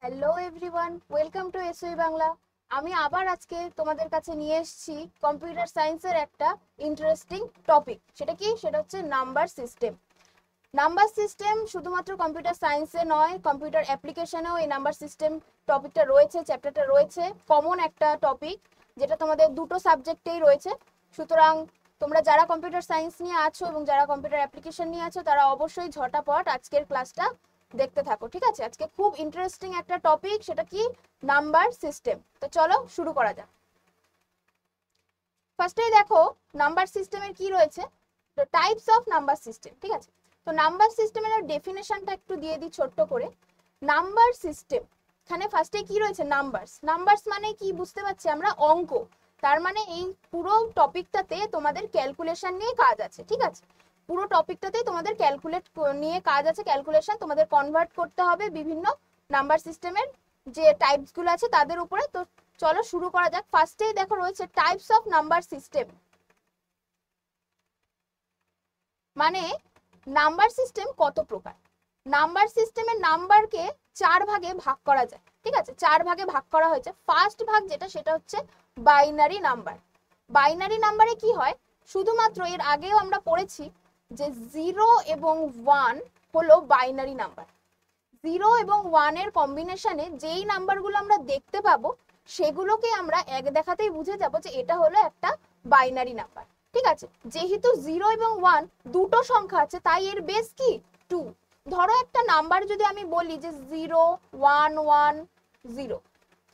Hello everyone, welcome to এসওই Bangla. আমি আবার আজকে তোমাদের কাছে নিয়ে এসেছি কম্পিউটার সায়েন্সের একটা ইন্টারেস্টিং টপিক। সেটা হচ্ছে নাম্বার সিস্টেম। নাম্বার সিস্টেম শুধুমাত্র কম্পিউটার সায়েন্সে নয়, কম্পিউটার অ্যাপ্লিকেশনেও এই নাম্বার সিস্টেম টপিকটা রয়েছে, চ্যাপ্টারটা রয়েছে। কমন একটা টপিক যেটা তোমাদের দুটো সাবজেক্টেই রয়েছে। সুতরাং তোমরা যারা কম্পিউটার সায়েন্স নিয়ে আছো এবং যারা কম্পিউটার অ্যাপ্লিকেশন নিয়ে আছো তারা অবশ্যই ঝটাপট আজকের ক্লাসটা দেখতে থাকো, ঠিক আছে? আজকে খুব ইন্টারেস্টিং একটা টপিক, সেটা কি নাম্বার সিস্টেম। তো চলো শুরু করা যাক। ফার্স্টেই দেখো নাম্বার সিস্টেমের কি রয়েছে, তো টাইপস অফ নাম্বার সিস্টেম, ঠিক আছে? তো নাম্বার সিস্টেমের ডেফিনেশনটা একটু দিয়ে দিই ছোট্ট করে। নাম্বার সিস্টেম, এখানে ফার্স্টে কি রয়েছে? নাম্বারস। নাম্বারস মানে কি বুঝতে পারছি আমরা? অঙ্ক। তার মানে এই পুরো টপিকটাতে তোমাদের ক্যালকুলেশন নিয়ে কাজ আছে, ঠিক আছে? পুরো টপিকটাতে তোমাদের ক্যালকুলেট নিয়ে কাজ আছে, ক্যালকুলেশন তোমাদের কনভার্ট করতে হবে বিভিন্ন নাম্বার সিস্টেমের যে টাইপস গুলো আছে তাদের উপরে। তো চলো শুরু করা যাক। ফার্স্টেই দেখো রয়েছে টাইপস অফ নাম্বার সিস্টেম। মানে নাম্বার সিস্টেম কত প্রকার। নাম্বার সিস্টেমের নাম্বারকে চার ভাগে ভাগ করা যায়, ঠিক আছে? চার ভাগে ভাগ করা হয়েছে। ফার্স্ট ভাগ যেটা, সেটা হচ্ছে বাইনারি নাম্বার। বাইনারি নাম্বারে কি হয়, শুধুমাত্র এর আগেও আমরা পড়েছি যে 0 এবং 1 হলো বাইনারি নাম্বার। 0 এবং 1 এর কম্বিনেশনে যেই নাম্বারগুলো আমরা দেখতে পাবো সেগুলোকে আমরা এক দেখাতেই বুঝে যাব যে এটা হলো একটা বাইনারি নাম্বার, ঠিক আছে? যেহেতু 0 এবং 1 দুটো সংখ্যা আছে তাই এর বেস কি 2। ধরো একটা নাম্বার যদি আমি বলি যে 0 1 1 0,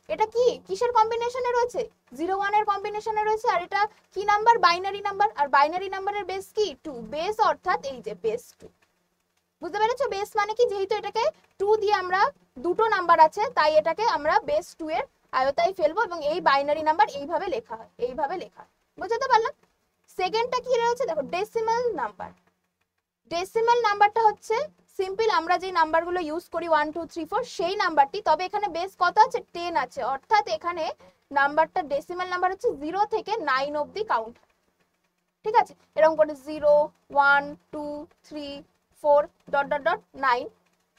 এটা কি কিসের কম্বিনেশনে রয়েছে? 0 1 এর কম্বিনেশনে রয়েছে। আর এটা কি নাম্বার? Binary number. আর বাইনারি নাম্বারের বেস কি 2। বেস অর্থাৎ এই যে বেস 2। বুঝতে পেরেছো? বেস মানে কি, যেহেতু এটাকে 2 দিয়ে আমরা দুটো নাম্বার আছে তাই এটাকে আমরা বেস 2 এর আয়তায় ফেলবো এবং এই বাইনারি নাম্বার এইভাবে লেখা হয়, এইভাবে লেখা হয়। বুঝতে পারলাম? সেকেন্ডটা কি রয়েছে দেখো, ডেসিমাল নাম্বার। ডেসিমাল নাম্বারটা হচ্ছে সিম্পল আমরা যে নাম্বারগুলো ইউজ করি 1 2 3 4 সেই নাম্বারটি, তবে এখানে বেস কত আছে? 10 আছে। অর্থাৎ এখানে নাম্বারটা ডেসিমাল নাম্বার হচ্ছে 0 থেকে 9 অবধি কাউন্ট, ঠিক আছে? এরকম করে 0 1 2 3 4 ডট ডট ডট 9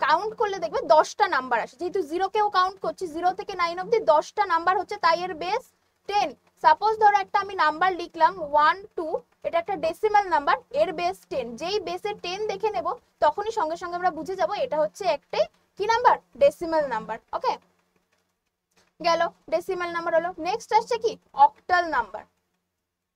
কাউন্ট করলে দেখবে 10টা নাম্বার আসে। যেহেতু 0 কেও কাউন্ট করছি, 0 থেকে 9 অবধি 10টা নাম্বার হচ্ছে, তাই এর বেস 10। সাপোজ ধরো একটা আমি নাম্বার লিখলাম 1 2, এটা একটা ডেসিমাল নাম্বার, এর বেস 10। যেই বেসে 10 দেখে নেব তখনই সঙ্গে সঙ্গে আমরা বুঝে যাব এটা হচ্ছে একটা কি নাম্বার? Decimal number. ওকে, গেল ডেসিমাল নাম্বার হলো। নেক্সট আসছে কি অক্টাল নাম্বার।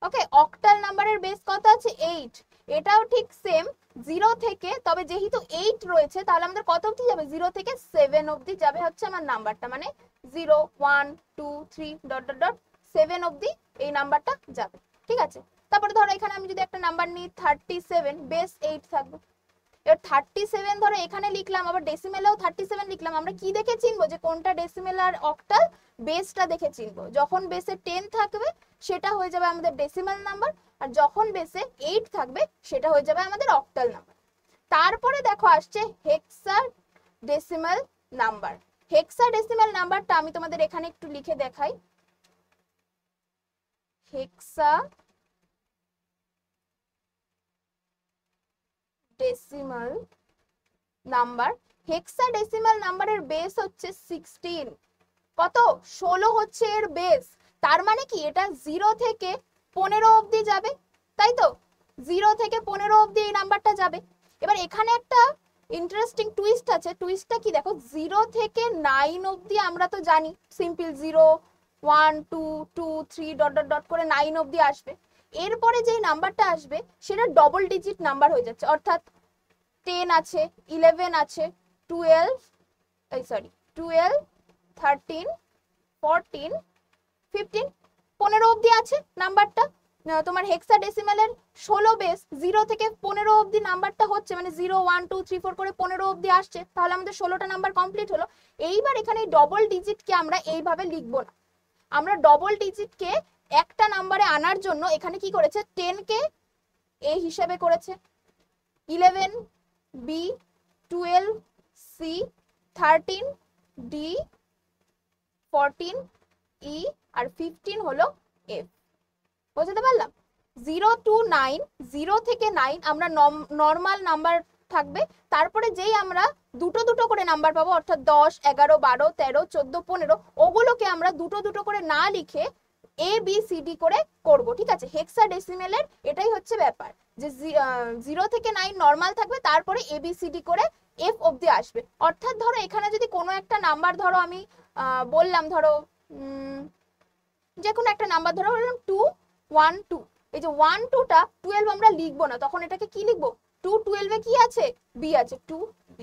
ওকে, অক্টাল নাম্বারের বেস কত আছে? 8। এটাও ঠিক সেম 0 থেকে, তবে যেহেতু 8 রয়েছে তাহলে আমাদের কত অবধি যাবে? 0 থেকে 7 অবধি যাবে হচ্ছে আমার নাম্বারটা, মানে 0 1 2 3 ডট ডট ডট 7 অবধি এই নাম্বারটা যাবে, ঠিক আছে? তারপরে ধরো এখানে আমি যদি একটা নাম্বার নিই 37, বেস 8 থাকবে। এবার 37 ধরো এখানে লিখলাম, আবার ডেসিমেলেও 37 লিখলাম। আমরা কি দেখে চিনবো যে কোনটা ডেসিমেল আর অক্টাল? বেসটা দেখে চিনবো। যখন বেসে 10 থাকবে সেটা হয়ে যাবে আমাদের ডেসিমাল নাম্বার, আর যখন বেসে 8 থাকবে সেটা হয়ে যাবে আমাদের অক্টাল নাম্বার। তারপরে দেখো আসছে হেক্সা ডেসিমাল নাম্বার। হেক্সা ডেসিমাল নাম্বারটা আমি তোমাদের এখানে একটু লিখে দেখাই। হেক্সা ডেসিমাল নাম্বার। হেক্সাডেসিমাল নাম্বারের বেস হচ্ছে 16। কত? 16 হচ্ছে এর বেস। তার মানে কি এটা 0 থেকে 15 অবধি যাবে, তাই তো? 0 থেকে 15 অবধি এই নাম্বারটা যাবে। এবার এখানে একটা ইন্টারেস্টিং টুইস্ট আছে। টুইস্টটা কি দেখো, 0 থেকে 9 অবধি আমরা তো জানি সিম্পল 0 1 2 2 3 ডট ডট ডট করে 9 অবধি আসবে। এরপরে যেই নাম্বারটা আসবে সেটা ডবল ডিজিট নাম্বার হয়ে যাচ্ছে, অর্থাৎ 10 আছে, 11 আছে, 12 13 14 15 15 অবধি আছে নাম্বারটা। তোমার হেক্সাডেসিমালের 16 বেস, 0 থেকে 15 অবধি নাম্বারটা হচ্ছে, মানে 0 1 2 3 4 করে 15 অবধি আসছে, তাহলে আমাদের 16টা নাম্বার কমপ্লিট হলো। এইবার এখানে ডবল ডিজিটকে আমরা এইভাবে লিখবো না। আমরা ডবল ডিজিটকে একটা নাম্বারে আনার জন্য এখানে কি করেছে, 10 কে এ হিসেবে করেছে, 11 বি, 12 সি, 13 ডি, 14 ই আর 15 হলো এফ। বুঝতে পারলাম? 0 to 9, 0 থেকে 9 আমরা নর্মাল নাম্বার থাকবে, তারপরে যেই আমরা দুটো দুটো করে নাম্বার পাবো অর্থাৎ 10, 11, 12, 13, 14, 15 ওগুলোকে আমরা দুটো দুটো করে না লিখে ABCD করে করব, ঠিক আছে। হেক্সাডেসিমেলের এটাই হচ্ছে ব্যাপার যে 0 থেকে 9 নর্মাল থাকবে, তারপরে ABCD করে F অবধি আসবে। অর্থাৎ ধরো এখানে যদি কোনো একটা নাম্বার ধরো আমি বললাম, ধরো যে কোনো একটা নাম্বার ধরো 2, 1, 2, এই যে 1, 2টা 12 আমরা লিখবো না, তখন এটাকে কি লিখবো, 2, 12 এ কি আছে, B আছে, 2B।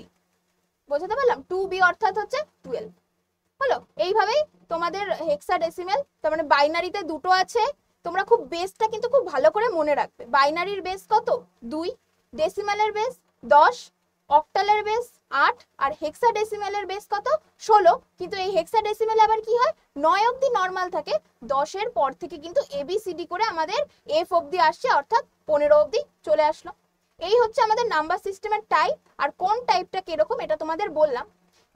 বোঝাতে পারলাম? 2B অর্থাৎ হচ্ছে 12 হলো। এইভাবেই তোমাদের হেক্সাডেসিমেল, তার মানে বাইনারিতে দুটো আছে। তোমরা খুব বেসটা কিন্তু খুব ভালো করে মনে রাখবে। বাইনারির বেস কত, 2, ডেসিমালের বেস 10, অক্টালের বেস 8, আর হেক্সাডেসিমেলের বেস কত, 16। কিন্তু এই হেক্সাডেসিমেল আবার কি হয়, 9 অবধি নর্মাল থাকে, 10 এর পর থেকে কিন্তু ABCD করে আমাদের F অবধি আসছে, অর্থাৎ 15 অবধি চলে আসলো। এই হচ্ছে আমাদের নাম্বার সিস্টেমের টাইপ। আর কোন টাইপটা কিরকম এটা তোমাদের বললাম।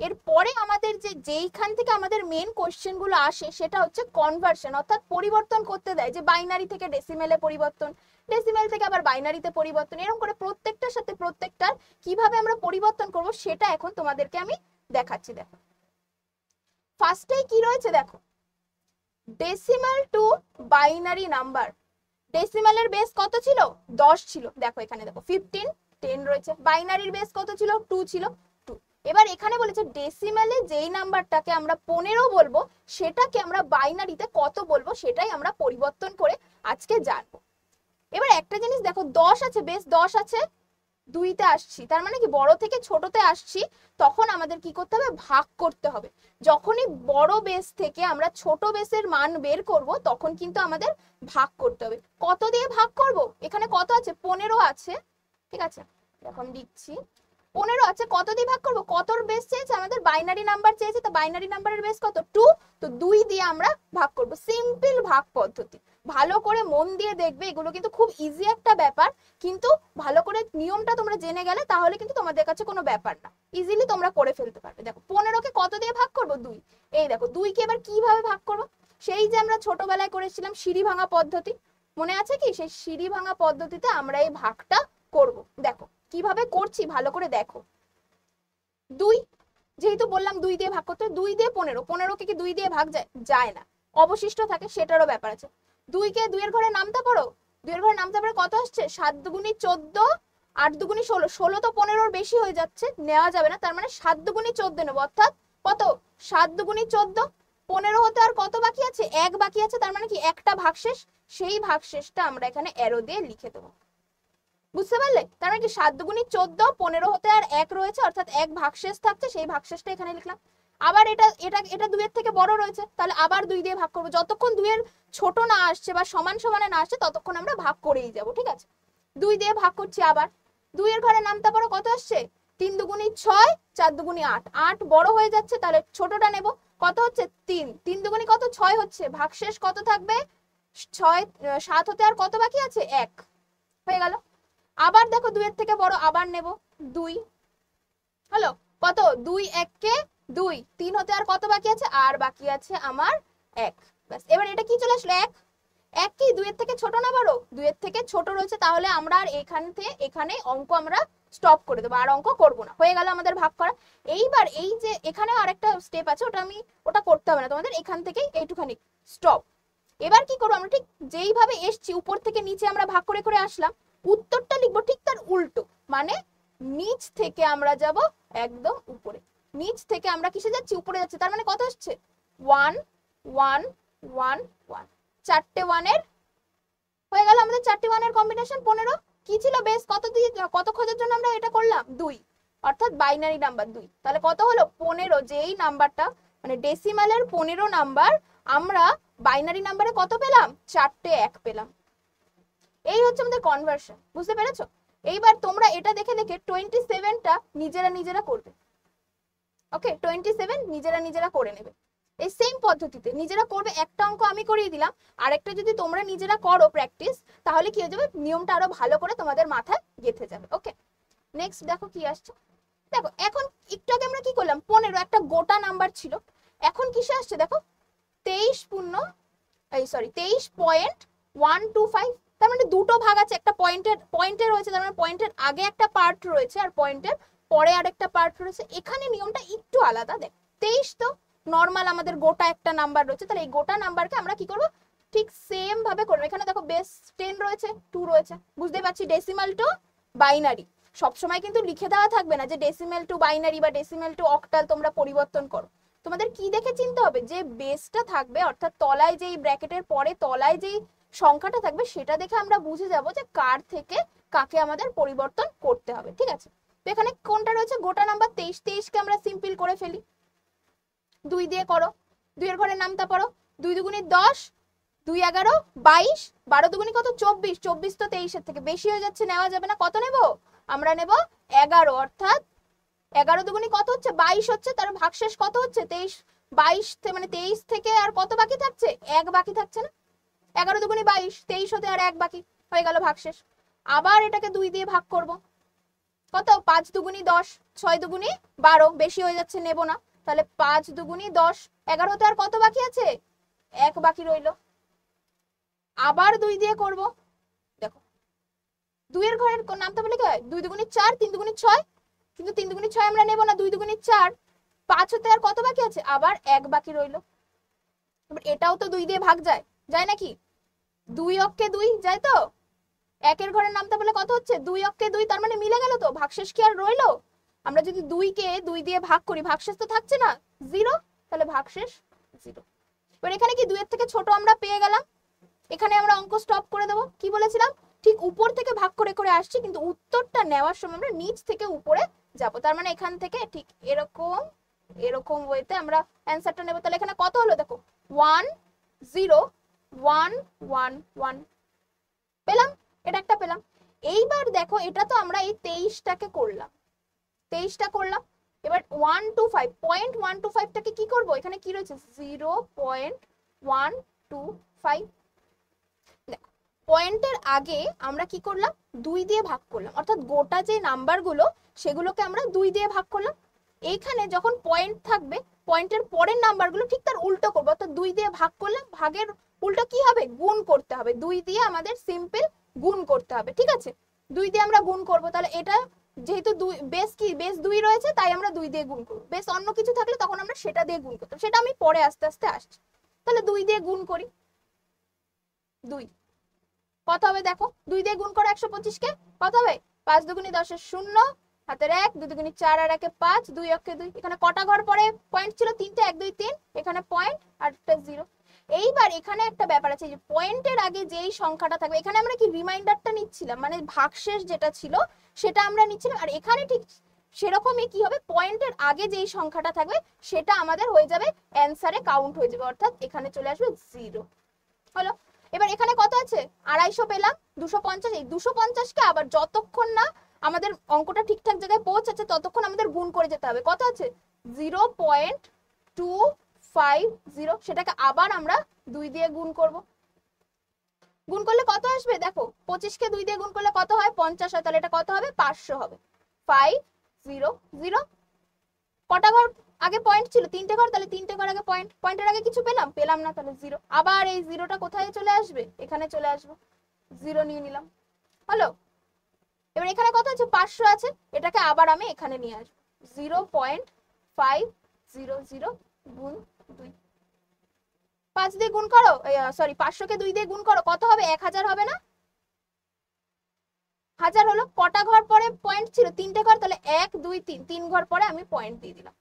এরপরে আমাদের যেইখান থেকে আমাদের মেন কোশ্চেন গুলো আসে সেটা হচ্ছে কনভার্সন, অর্থাৎ পরিবর্তন করতে দেয়, যে বাইনারি থেকে ডেসিমেলে পরিবর্তন, ডেসিমেল থেকে আবার বাইনারিতে পরিবর্তন, এরকম করে প্রত্যেকটার সাথে প্রত্যেকটার কিভাবে আমরা পরিবর্তন করব সেটা এখন তোমাদেরকে আমি দেখাচ্ছি। দেখো ফার্স্টেই কি রয়েছে, দেখো ডেসিমাল টু বাইনারি নাম্বার। ডেসিমালের বেস কত ছিল, 10 ছিল, দেখো এখানে দেখো 15, 10 রয়েছে। বাইনারির বেস কত ছিল, 2 ছিল, 2। এবার এখানে বলেছে ডেসিমালে যেই নাম্বারটাকে আমরা 15 বলবো সেটাকে আমরা বাইনারিতে কত বলবো সেটাই আমরা পরিবর্তন করে আজকে জানবো। এবার একটা জিনিস দেখো, 10 আছে, বেস 10 আছে, 2তে আসছি, তার মানে কি বড় থেকে ছোটতে আসছি, তখন আমাদের কি করতে হবে, ভাগ করতে হবে। যখনই বড় বেস থেকে আমরা ছোট বেসের মান বের করব তখন কিন্তু আমাদের ভাগ করতে হবে। কত দিয়ে ভাগ করব, এখানে কত আছে, 15 আছে, ঠিক আছে, এখন লিখছি 15 আছে, কত দিয়ে ভাগ করব, কতর বেস চেয়েছে আমাদের, বাইনারি নাম্বার চেয়েছে, তো বাইনারি নাম্বারের বেস কত, 2, তো 2 দিয়ে আমরা ভাগ করব। সিম্পল ভাগ পদ্ধতি, ভালো করে মন দিয়ে দেখবে, এগুলো কিন্তু খুব ইজি একটা ব্যাপার, কিন্তু ভালো করে নিয়মটা তোমরা জেনে গেলে তাহলে কিন্তু তোমাদের কাছে কোনো ব্যাপার না, ইজিলি তোমরা করে ফেলতে পারবে। দেখো 15কে কত দিয়ে ভাগ করব, 2। এই দেখো 2কে এবার কিভাবে ভাগ করব, সেই যে আমরা ছোটবেলায় করেছিলাম সিঁড়ি ভাঙা পদ্ধতি, মনে আছে কি, সেই সিঁড়ি ভাঙা পদ্ধতিতে আমরা এই ভাগটা করব। দেখো কিভাবে করছি ভালো করে দেখো। 2 যেহেতু বললাম 2 দিয়ে ভাগ করতে, 2 দিয়ে 15, 15কে কি 2 দিয়ে ভাগ যায়, যায় না, অবশিষ্ট থাকে, সেটারও ব্যাপার আছে। 2কে 2 এর ঘরে নামতে পারো, 2 এর ঘরে নামতে পারে কত আসছে, 7 দুগুনি 14, 8 দুগুনি 16, 16 তো 15-র বেশি হয়ে যাচ্ছে, নেওয়া যাবে না, তার মানে 7 দুগুনি 14 নেব, অর্থাৎ কত, 7 দুগুনি 14, 15 হতে আর কত বাকি আছে, 1 বাকি আছে, তার মানে কি একটা ভাগশেষ, সেই ভাগশেষটা আমরা এখানে অ্যারো দিয়ে লিখে দেবো। বুঝতে পারলে, তার মানে কি 7 দুগুনি 14, 15 হতে আর 1 রয়েছে, অর্থাৎ 1 ভাগশেষ থাকছে, সেই ভাগশেষটা এখানে লিখলাম। আবার এটা এটা এটা 2 এর থেকে বড় রয়েছে, তাহলে আবার 2 দিয়ে ভাগ করব, যতক্ষণ 2 এর ছোট না আসছে বা সমান সমানে না আসছে ততক্ষণ আমরা ভাগ করেই যাব, ঠিক আছে। 2 দিয়ে ভাগ করছি, আবার 2 এর ঘরে নামতে পারো, কত আসছে, 3 দুগুনি 6, 4 দুগুনি 8, 8 বড় হয়ে যাচ্ছে, তাহলে ছোটটা নেব, কত হচ্ছে 3, 3 দুগুনি কত, 6 হচ্ছে, ভাগশেষ কত থাকবে, 6, 7 হতে আর কত বাকি আছে, 1 হয়ে গেল। আবার দেখো 2 এর থেকে বড়, আবার নেব 2, হলো কত, 2, 1 কে 2, 3 হতে আর কত বাকি আছে, আর বাকি আছে আমার 1, ব্যাস। এবার এটা কি চলে আসলো, 1, 1 কি 2 এর থেকে ছোট না বড়, 2 এর থেকে ছোট রয়েছে, তাহলে আমরা আর এখানে অঙ্ক আমরা স্টপ করে দেবো, আর অঙ্ক করব না, হয়ে গেল আমাদের ভাগ করা। এইবার এই যে এখানে আরেকটা স্টেপ আছে, ওটা করতে হবে না তোমাদের, এখান থেকেই এইটুখানি স্টপ। এবার কি করবো, আমরা ঠিক যেইভাবে এসছি উপর থেকে নিচে আমরা ভাগ করে করে আসলাম, উত্তরটা লিখবো ঠিক তার উল্টো, মানে নিচ থেকে আমরা যাব একদম উপরে, নিচ থেকে আমরা কিসে যাচ্ছি, উপরে যাচ্ছি, তার মানে কত আসছে, 1, 1, 1, 1, 4টে 1 এর হয়ে গেল আমাদের, 4টে 1 এর কম্বিনেশন 15। কি ছিল বেস, কত দিয়ে কত খোঁজার জন্য আমরা এটা করলাম, 2, অর্থাৎ বাইনারি নাম্বার 2, তাহলে কত হলো 15, যেই নাম্বারটা মানে ডেসিমালের 15 নাম্বার, আমরা বাইনারি নাম্বারে কত পেলাম, 4টে 1 পেলাম। এই হচ্ছে আমাদের কনভার্সন, বুঝতে পেরেছো। এইবার তোমরা এটা দেখে দেখে 27টা নিজেরা করবে, ওকে, 27 নিজেরা করে নেবে, এই সেম পদ্ধতিতে নিজেরা করবে। একটা অঙ্ক আমি করিয়ে দিলাম, আরেকটা যদি তোমরা নিজেরা করো প্র্যাকটিস, তাহলে কি হয়ে যাবে, নিয়মটা আরো ভালো করে তোমাদের মাথায় গেঁথে যাবে। ওকে, নেক্সট দেখো কি আসছে, দেখো এখন একটু আগে আমরা কি করলাম, 15 একটা গোটা নাম্বার ছিল, এখন কিসে আসছে দেখো, 23.125, তার মানে দুটো ভাগ আছে, একটা পয়েন্টে রয়েছে, তার মানে পয়েন্টের আগে একটা পার্ট রয়েছে আর পয়েন্টের পরে আরেকটা পার্ট রয়েছে। এখানে নিয়মটা একটু আলাদা। দেখ 23 তো নর্মাল আমাদের গোটা একটা নাম্বার রয়েছে, তাহলে এই গোটা নাম্বারকে আমরা কি করব, ঠিক সেম ভাবে করব। এখানে দেখো বেস 10 রয়েছে, 2 রয়েছে, বুঝতে পারছি ডেসিমাল টু বাইনারি। সবসময় কিন্তু লিখে দেওয়া থাকবে না যে ডেসিমাল টু বাইনারি বা ডেসিমাল টু অক্টাল তোমরা পরিবর্তন করো। তোমাদের কি দেখে চিনতে হবে, যে বেসটা থাকবে অর্থাৎ তলায় যেই ব্র্যাকেটের পরে তলায় যেই সংখ্যাটা থাকবে সেটা দেখে আমরা বুঝে যাব যে কার থেকে কাকে আমাদের পরিবর্তন করতে হবে। ঠিক আছে, তো এখানে কোনটা রয়েছে, গোটা নাম্বার 23। 23 কে আমরা সিম্পল করে ফেলি, 2 দিয়ে করো, 2 এর ঘরে নামতা পড়ো, 2 দুগুণে 10, 2 11 22, 12 দুগুণে কত 24, 24 তো 23 এর থেকে বেশি হয়ে যাচ্ছে, নেওয়া যাবে না। কত নেব, আমরা নেব 11, অর্থাৎ 11 দুগুণে কত হচ্ছে 22 হচ্ছে, তার ভাগশেষ কত হচ্ছে 23। 22 মানে 23 থেকে আর কত বাকি থাকছে, 1 বাকি থাকছে না। 11 দুগুণে 22, 23 হতে আর 1 বাকি, হয়ে গেল ভাগশেষ। আবার এটাকে 2 দিয়ে ভাগ করব, কত 5 দুগুণে 10, 6 দুগুণে 12, বেশি হয়ে যাচ্ছে, নেব না। তাহলে 5 দুগুণে 10, 11 হতে আর কত বাকি আছে, 1 বাকি রইলো। আবার 2 দিয়ে করব, দেখো 2 এর ঘরের নামটা বলে কি হয়, 2 দুগুণে 4, 3 দুগুণে 6, কিন্তু 3 দুগুণে 6 আমরা নেব না, 2 দুগুণে 4, 5 হতে আর কত বাকি আছে, আবার 1 বাকি রইলো। এবার এটাও তো 2 দিয়ে ভাগ যায়, যায় নাকি, 2 অক্ষে 2 যায় তো, 1 এর ঘরের নামটা বলে কত হচ্ছে 2 অক্ষে 2, তার মানে মিলে গেল তো, ভাগশেষ কি আর রইলো। আমরা যদি 2 কে 2 দিয়ে ভাগ করি, ভাগশেষ তো থাকছে না, 0, তাহলে ভাগশেষ 0। এবার এখানে কি 2 এর থেকে ছোট আমরা পেয়ে গেলাম, এখানে আমরা অঙ্ক স্টপ করে দেবো। কি বলেছিলাম, ঠিক উপর থেকে ভাগ করে করে আসছি, কিন্তু উত্তরটা নেওয়ার সময় আমরা নিচ থেকে উপরে যাব, তার মানে এখান থেকে ঠিক এরকম এরকম ওয়েতে আমরা অ্যানসারটা নেব। তাহলে এখানে কত হলো দেখো, 1 0 1 1 1 পেলাম, এটা একটা পেলাম। এইবার দেখো এটা তো আমরা এই 23টাকে করলাম, 23টা করলাম। এবার 125 0.125টাকে কি করব, এখানে কি রয়েছে 0.125, পয়েন্টের আগে আমরা কি করলাম 2 দিয়ে ভাগ করলাম, অর্থাৎ গোটা যে নাম্বারগুলো সেগুলোকে আমরা 2 দিয়ে ভাগ করলাম। এইখানে যখন পয়েন্ট থাকবে, পয়েন্টের পরের নাম্বারগুলো ঠিক তার উল্টো করবো, অর্থাৎ 2 দিয়ে ভাগ করলাম, ভাগের উল্টো কি হবে, গুণ করতে হবে, 2 দিয়ে আমাদের সিম্পল গুণ করতে হবে। ঠিক আছে, 2 দিয়ে আমরা গুণ করব, তাহলে এটা যেহেতু বেস কি বেস 2 রয়েছে তাই আমরা 2 দিয়ে গুণ করব, বেস অন্য কিছু থাকলে তখন আমরা সেটা দিয়ে গুণ করতাম, সেটা আমি পরে আস্তে আস্তে আসছি। তাহলে 2 দিয়ে গুণ করি, 2 কত হবে দেখো, 2 দিয়ে গুণ করো 125 কে, কত হবে 5 দুগুণে 10 এর 0, হাতের 1, 2 দুগুণে 4 আর 1 এ 5, 2 অক্ষে 2। এখানে কটা ঘর পরে পয়েন্ট ছিল, 3টে, 1 2 3, এখানে পয়েন্ট আর একটা 0। এইবার এখানে একটা ব্যাপার আছে, যে পয়েন্টের আগে যেই সংখ্যাটা থাকবে, এখানে আমরা কি রিমাইন্ডারটা নিচ্ছিলাম, মানে ভাগশেষ যেটা ছিল সেটা আমরা নিচ্ছিলাম, আর এখানে ঠিক সেরকমই কি হবে, পয়েন্টের আগে যেই সংখ্যাটা থাকবে সেটা আমাদের হয়ে যাবে অ্যানসারে কাউন্ট হয়ে যাবে, অর্থাৎ এখানে চলে আসবে 0 হলো। এবার এখানে কত আছে 250 পেলাম, 250, এই 250কে আবার যতক্ষণ না আমাদের অঙ্কটা ঠিকঠাক জায়গায় পৌঁছাচ্ছে ততক্ষণ আমাদের গুণ করে যেতে হবে। কত আছে 0.250, সেটাকে আবার আমরা 2 দিয়ে গুণ করব। গুণ করলে কত আসবে দেখো, 25কে 2 দিয়ে গুণ করলে কত হয় 50 হয়, তাহলে এটা কত হবে 500 হবে। 500, কটা ঘর আগে পয়েন্ট ছিল, 3টে ঘর, তাহলে 3টে ঘর আগে পয়েন্ট, পয়েন্টের আগে কিছু পেলাম না, তাহলে 0। আবার এই 0টা কোথায় চলে আসবে, এখানে চলে আসবে, 0 নিয়ে নিলাম, হলো। এবার এখানে কত আছে 500 আছে, এটাকে আবার আমি এখানে নিয়ে আসবো, 0.500 গুণ 2, 5 দিয়ে গুণ করো, সরি 500কে 2 দিয়ে গুণ করো, কত হবে 1000 হবে না, 1000 হলো। কটা ঘর পরে পয়েন্ট ছিল, 3টে ঘর, তাহলে 1 2 3, 3 ঘর পরে আমি পয়েন্ট দিয়ে দিলাম।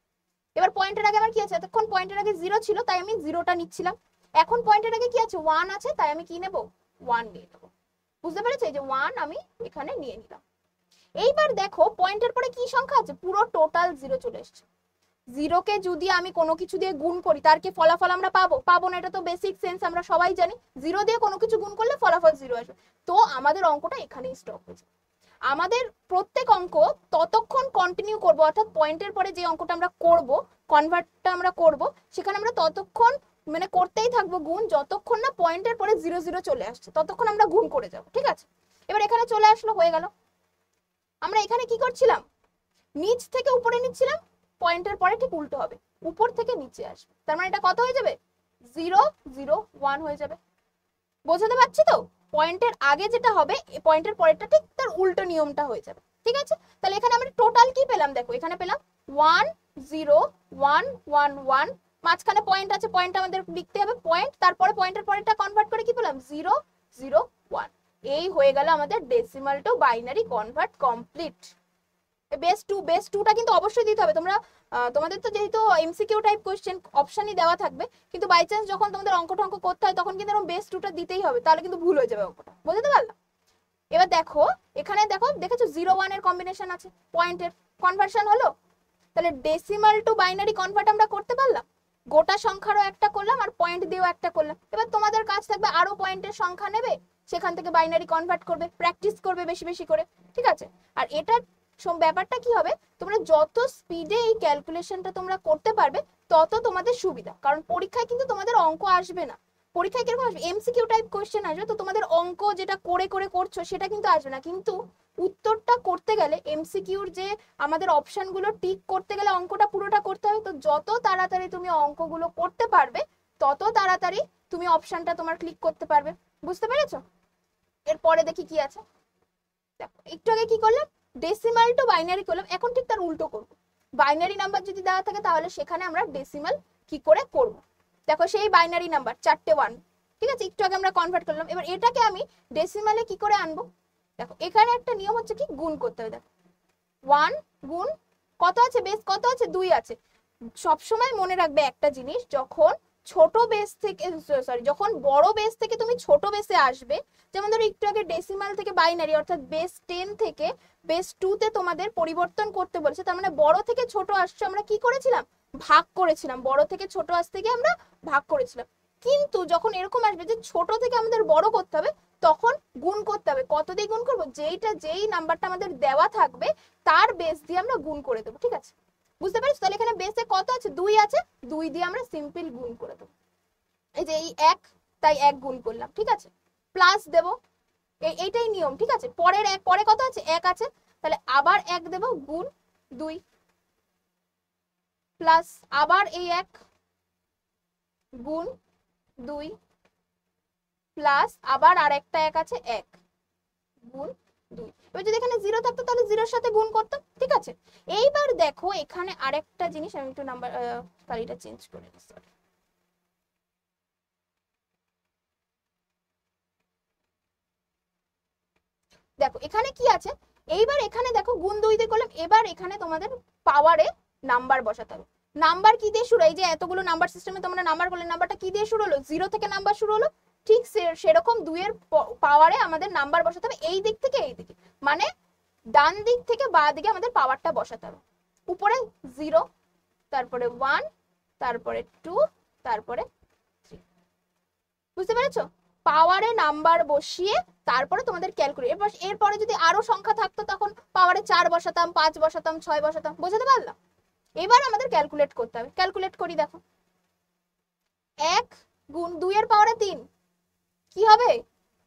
এবার পয়েন্টের আগে আমার কি আছে, এতক্ষণ পয়েন্টের আগে 0 ছিল তাই আমি 0টা নিচ্ছিলাম, এখন পয়েন্টের আগে কি আছে 1 আছে, তাই আমি কি নেব 1 নিয়ে নেব। বুঝতে পেরেছো, এই যে 1 আমি এখানে নিয়ে নিলাম। এইবার দেখো পয়েন্টের পরে কি সংখ্যা আছে, পুরো টোটাল 0 চলে এসেছে। 0কে যদি আমি কোনো কিছু দিয়ে গুণ করি তার কি ফলাফল আমরা পাবো না, এটা তো বেসিক সেন্স আমরা সবাই জানি, 0 দিয়ে কোনো কিছু গুণ করলে ফলাফল 0 আসবে। তো আমাদের অঙ্কটা এখানেই স্টপ হয়েছে। আমাদের প্রত্যেক অঙ্ক ততক্ষণ কন্টিনিউ করব, অর্থাৎ পয়েন্টের পরে যে অঙ্কটা আমরা করব, কনভার্টটা আমরা করব, সেখানে আমরা ততক্ষণ মানে করতেই থাকবো গুণ, যতক্ষণ না পয়েন্টের পরে 0 0 চলে আসছে ততক্ষণ আমরা গুণ করে যাব। ঠিক আছে, এবার এখানে চলে আসলো, হয়ে গেল। আমরা এখানে কি করছিলাম, নিচ থেকে উপরে নিচ্ছিলাম, পয়েন্টের পরে ঠিক উল্টো হবে, উপর থেকে নিচে আসবে, তার মানে এটা কত হয়ে যাবে 0 0 1 হয়ে যাবে। বোঝাতে পারছি তো, পয়েন্টের আগে যেটা হবে পয়েন্টের পরেরটা ঠিক তার উল্টো নিয়মটা হয়ে যাবে, ঠিক আছে। তাহলে এখানে আমরা টোটাল কি পেলাম, দেখো এখানে পেলাম 1 0 1 1 1, মাঝখানে পয়েন্ট আছে, পয়েন্ট আমাদের লিখতে হবে পয়েন্ট, তারপরে পয়েন্টের পরেরটা কনভার্ট করে কি পেলাম 0 0 1। এই হয়ে গেল আমাদের decimal to binary convert complete. Base 2টা কিন্তু অবশ্যই দিতে হবে। তোমরা তোমাদের তো যেহেতু এমসিকিউ টাইপ কোশ্চেন অপশনই দেওয়া থাকবে, কিন্তু বাই চান্স যখন তোমাদের অঙ্ক টঙ্ক করতে হয় তখন কিন্তু এরকম বেস 2টা দিতেই হবে, তাহলে কিন্তু ভুল হয়ে যাবে অঙ্কটা, বুঝতে পারলাম। এবার দেখো এখানে দেখেছো 0 1 এর কম্বিনেশন আছে, পয়েন্টের কনভার্সন হলো। তাহলে ডেসিমাল টু বাইনারি কনভার্ট আমরা করতে পারলাম, গোটা সংখ্যারও একটা করলাম আর পয়েন্ট দিয়েও একটা করলাম। এবার তোমাদের কাজ থাকবে আরো পয়েন্টের সংখ্যা নেবে, সেখান থেকে বাইনারি কনভার্ট করবে, প্র্যাকটিস করবে বেশি বেশি করে, ঠিক আছে। আর এটা ব্যাপারটা কি হবে, তোমরা যত স্পিডে এই ক্যালকুলেশনটা তোমরা করতে পারবে তত তোমাদের সুবিধা, কারণ পরীক্ষায় কিন্তু তোমাদের অঙ্ক আসবে না। পরীক্ষায় কিরকম আসবে, এমসিকিউ টাইপ কোশ্চেন আসবে, তো তোমাদের অঙ্ক যেটা করে করে করছো সেটা কিন্তু আসবে না, কিন্তু উত্তরটা করতে গেলে এমসিকিউর যে আমাদের অপশনগুলো টিক করতে গেলে অঙ্কটা পুরোটা করতে হবে। তো যত তাড়াতাড়ি তুমি অঙ্কগুলো করতে পারবে তত তাড়াতাড়ি তুমি অপশনটা তোমার ক্লিক করতে পারবে, বুঝতে পেরেছো। এরপরে দেখি কি আছে, দেখো একটু আগে কি করলাম, ডেসিমাল টু বাইনারি করলাম, এখন ঠিক তার উল্টো করব। বাইনারি নাম্বার যদি দেওয়া থাকে তাহলে সেখানে আমরা ডেসিমাল কি করে করব। দেখো সেই বাইনারি নাম্বার 4টে 1, ঠিক আছে, একটু আগে আমরা কনভার্ট করলাম। এবার এটাকে আমি ডেসিমালে কি করে আনবো, দেখো এখানে একটা নিয়ম হচ্ছে কি গুণ করতে হবে। দেখো 1 গুণ কত আছে, বেস কত আছে 2 আছে। সবসময় মনে রাখবে একটা জিনিস, যখন ছোট বেস থেকে যখন বড় বেস থেকে তুমি ছোট বেসে আসবে, যেমন ধরো একটু আগে ডেসিমাল থেকে বাইনারি অর্থাৎ বেস 10 থেকে বেস 2 তে তোমাদের পরিবর্তন করতে বলেছে, তার মানে বড় থেকে ছোট আসছে, আমরা কি করেছিলাম ভাগ করেছিলাম, বড় থেকে ছোট আসতে গিয়ে আমরা ভাগ করেছিলাম। কিন্তু যখন এরকম আসবে যে ছোট থেকে আমাদের বড় করতে হবে, তখন গুণ করতে হবে। কত দিয়ে গুণ করবো, যেই নাম্বারটা আমাদের দেওয়া থাকবে তার বেস দিয়ে আমরা গুণ করে দেবো, ঠিক আছে, বুঝতে পারছো। তাহলে এখানে বেসে কত আছে 2 আছে, 2 দিয়ে আমরা সিম্পল গুণ করে দেবো। এই যে এই 1, তাই 1 গুণ করলাম, ঠিক আছে, প্লাস দেব, এইটাই নিয়ম, ঠিক আছে। পরে কত আছে 1 আছে, তাহলে আবার 1 দেব গুণ 2, প্লাস আবার এই 1 গুণ 2, প্লাস আবার আরেকটা 1 আছে 1 গুণ 2। এবার যদি এখানে 0 থাকতো তাহলে 0-র সাথে গুণ করতাম, ঠিক আছে। এইবার দেখো এখানে আরেকটা জিনিস, আমি একটু নাম্বার কালিটা চেঞ্জ করে দিই, সরি। দেখো এখানে কি আছে, এইবার এখানে দেখো গুণ 2 দিয়ে করলাম, এবার এখানে তোমাদের পাওয়ারে নাম্বার বসাতে হবে। নাম্বার কি দিয়ে শুরু, এই যে এতগুলো নাম্বার সিস্টেমে তোমরা নাম্বার করলে, নাম্বারটা কি দিয়ে শুরু হলো 0 থেকে নাম্বার শুরু হলো, ঠিক সেরকম 2 এর পাওয়ারে আমাদের নাম্বার বসাতে হবে এই দিক থেকে এই দিকে, মানে ডান দিক থেকে বাঁ দিকে আমাদের পাওয়ারটা বসাতে হবে। উপরে 0, তারপরে 1, তারপরে 2, তারপরে 3, বুঝতে পেরেছো। পাওয়ারে নাম্বার বসিয়ে তারপরে তোমাদের ক্যালকুলেট, এরপরে যদি আরো সংখ্যা থাকতো তখন পাওয়ারে 4 বসাতাম, 5 বসাতাম, 6 বসাতাম, বুঝতে পারলাম। এবার আমাদের ক্যালকুলেট করতে হবে, ক্যালকুলেট করি। দেখো 1 গুণ 2 এর পাওয়ারে 3 কি হবে,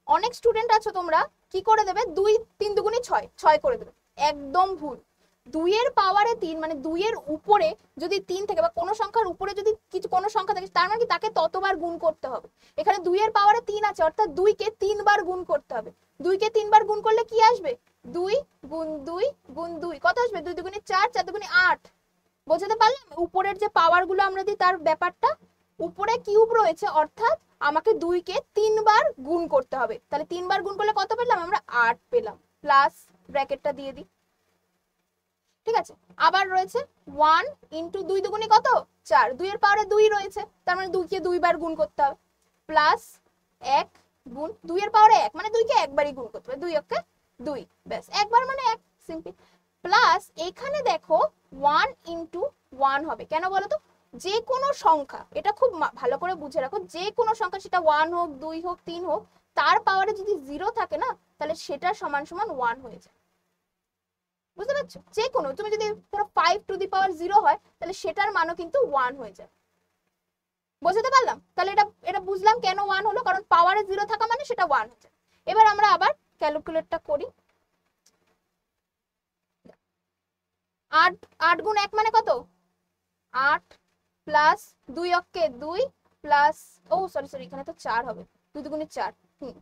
অনেক স্টুডেন্ট আছো তোমরা কি করে দেবে 2 3 দুগুণে 6, 6 করে দেবে, একদম ভুল। 2 এর পাওয়ারে 3 মানে 2 এর উপরে যদি 3 থাকে বা কোনো সংখ্যার উপরে যদি কিছু কোনো সংখ্যা থাকে, তার মানে কি তাকে ততবার গুণ করতে হবে। এখানে 2 এর পাওয়ারে 3 আছে, অর্থাৎ 2 কে 3 বার গুণ করতে হবে। 2 কে 3 বার গুণ করলে কি আসবে, 2 গুণ 2 গুণ 2 কত আসবে, 2 দুগুণে 4, 4 দুগুণে 8, বোঝাতে পারলাম। উপরের যে পাওয়ার গুলো আমরা দিই তার ব্যাপারটা, উপরে কিউব রয়েছে অর্থাৎ আমাকে 2 কে 3 বার গুণ করতে হবে, তাহলে 3 বার গুণ করলে কত পেলাম আমরা 8 পেলাম, প্লাস ব্র্যাকেটটা দিয়ে দিই, ঠিক আছে। আবার রয়েছে 1 ইন্টু 2 দুগুণে কত 4, 2 এর পাওয়ারে 2 রয়েছে, তার মানে 2 কে 2 বার গুণ করতে হবে, প্লাস 1 গুণ 2 এর পাওয়ারে 1 মানে 2 কে একবারই গুণ করতে হবে, 2 ওকে 2, ব্যাস একবার মানে 1, সিম্পল। প্লাস এখানে দেখো 1 ইন্টু 1 হবে, কেন বলো তো, যে কোনো সংখ্যা, এটা খুব ভালো করে বুঝে রাখো, যে কোনো সংখ্যা সেটা 1 হোক 2 হোক 3 হোক, তার পাওয়ারে যদি 0 থাকে না তাহলে সেটা সমান সমান 1 হয়ে যায়, বুঝতে পারছো। যে কোনো তুমি যদি ধরো 5 টু দি পাওয়ার 0 হয় তাহলে সেটার মানও কিন্তু 1 হয়ে যায়, বুঝতে পারলাম। তাহলে এটা বুঝলাম কেন 1 হলো, কারণ পাওয়ারে 0 থাকা মানে সেটা 1 হয়ে যায়। এবার আমরা আবার ক্যালকুলেটটা করি, 8 গুণ 1 মানে কত 8, প্লাস 2 অক্ষে 2, প্লাস সরি এখানে তো 4 হবে, 2 দুগুণে 4,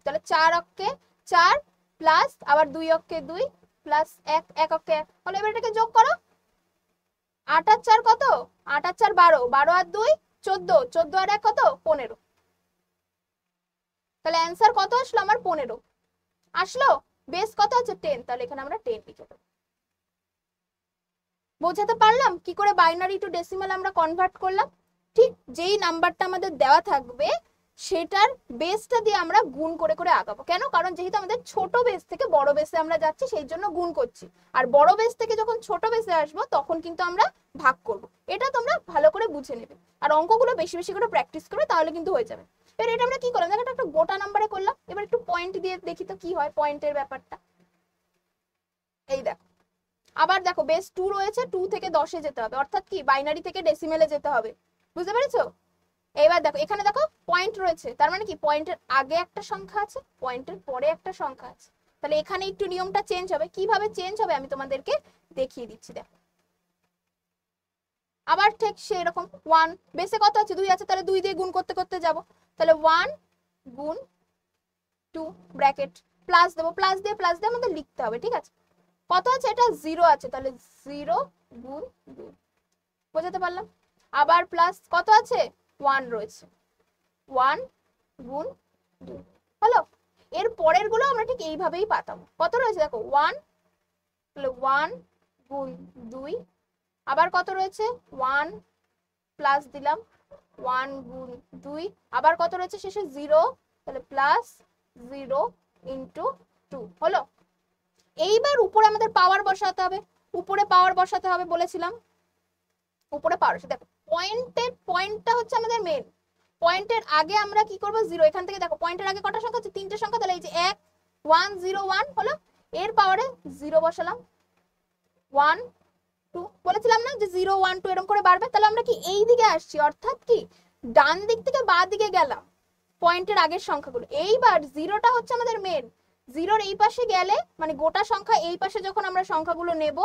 তাহলে 4 অক্ষে 4 প্লাস আবার 2 অক্ষে 2 প্লাস 1 1 অক্ষে 1 তাহলে এবার এটাকে যোগ করো। 8 আর 4 কত? 8 আর 4 12, 12 আর 2 14, 14 আর 1 কত? 15। তাহলে অ্যান্সার কত আসলো আমার? 15 আসলো। বেস কত আছে? 10, তাহলে এখানে আমরা 10 লিখে দেব। বোঝাতে পারলাম কি করে বাইনারি টু ডেসিমাল আমরা কনভার্ট করলাম? ঠিক যেই নাম্বারটা আমাদের দেওয়া থাকবে সেটার বেসটা দিয়ে আমরা গুণ করে করে আগাবো। কেন? কারণ যেহেতু আমাদের ছোট বেস থেকে বড় বেসে আমরা যাচ্ছি সেই জন্য গুণ করছি, আর বড় বেস থেকে যখন ছোট বেসে আসবো তখন কিন্তু আমরা ভাগ করব। এটা তোমরা ভালো করে বুঝে নেবে, আর অঙ্কগুলো বেশি বেশি করে প্র্যাকটিস করবে, তাহলে কিন্তু হয়ে যাবে। এবার এটা আমরা কি করলাম? দেখো একটা গোটা নাম্বারে করলাম। এবার একটু পয়েন্ট দিয়ে দেখি তো কি হয় পয়েন্টের ব্যাপারটা। এই দেখো, আবার দেখো বেস 2 রয়েছে, 2 থেকে 10-এ যেতে হবে, অর্থাৎ কি বাইনারি থেকে ডেসিমেলে যেতে হবে। বুঝতে পেরেছো? এবার দেখো এখানে দেখো পয়েন্ট রয়েছে, তার মানে কি পয়েন্টের আগে একটা সংখ্যা আছে, পয়েন্টের পরে একটা সংখ্যা আছে। তাহলে এখানে একটু নিয়মটা চেঞ্জ হবে। কিভাবে চেঞ্জ হবে আমি তোমাদেরকে দেখিয়ে দিচ্ছি। দেখো আবার ঠিক সেরকম 1 বেসে কত আছে? 2 আছে, তাহলে 2 দিয়ে গুণ করতে করতে যাব। তাহলে 1 গুণ 2 ব্র্যাকেট প্লাস দেবো, প্লাস দিয়ে আমাদের লিখতে হবে। ঠিক আছে, কত আছে? এটা 0 আছে, তাহলে 0 গুণ 2। বোঝাতে পারলাম? আবার প্লাস কত আছে? 1 রয়েছে, 1 গুণ 2 হলো। এর পরের গুলো আমরা ঠিক এইভাবেই পাতাবো। কত রয়েছে দেখো 1, তাহলে 1 গুণ 2। আবার কত রয়েছে? 1 প্লাস দিলাম 1 গুণ 2। আবার কত রয়েছে শেষে? 0, তাহলে প্লাস 0 ইন্টু 2 হলো। এইবার উপরে আমাদের পাওয়ার বসাতে হবে। উপরে পাওয়ার বসাতে হবে বলেছিলাম। উপরে পাওয়ার, দেখো পয়েন্টটা হচ্ছে আমাদের মেন। পয়েন্টের আগে আমরা কি করব? 0। এখান থেকে দেখো পয়েন্টের আগে কটা সংখ্যা আছে? 3টে সংখ্যা, তাহলে এই যে 1 1 0 1 হলো। এর পাওয়ারে 0 বসালাম, 1 2 বলেছিলাম না যে 0 1 2 এরকম করে বাড়বে। তাহলে আমরা কি এই দিকে আসছি, অর্থাৎ কি ডান দিক থেকে বাঁ দিকে গেলাম পয়েন্টের আগের সংখ্যাগুলো। এইবার 0টা হচ্ছে আমাদের মেন। 0-র এই পাশে গেলে মানে গোটা সংখ্যা এই পাশে যখন আমরা সংখ্যাগুলো নেব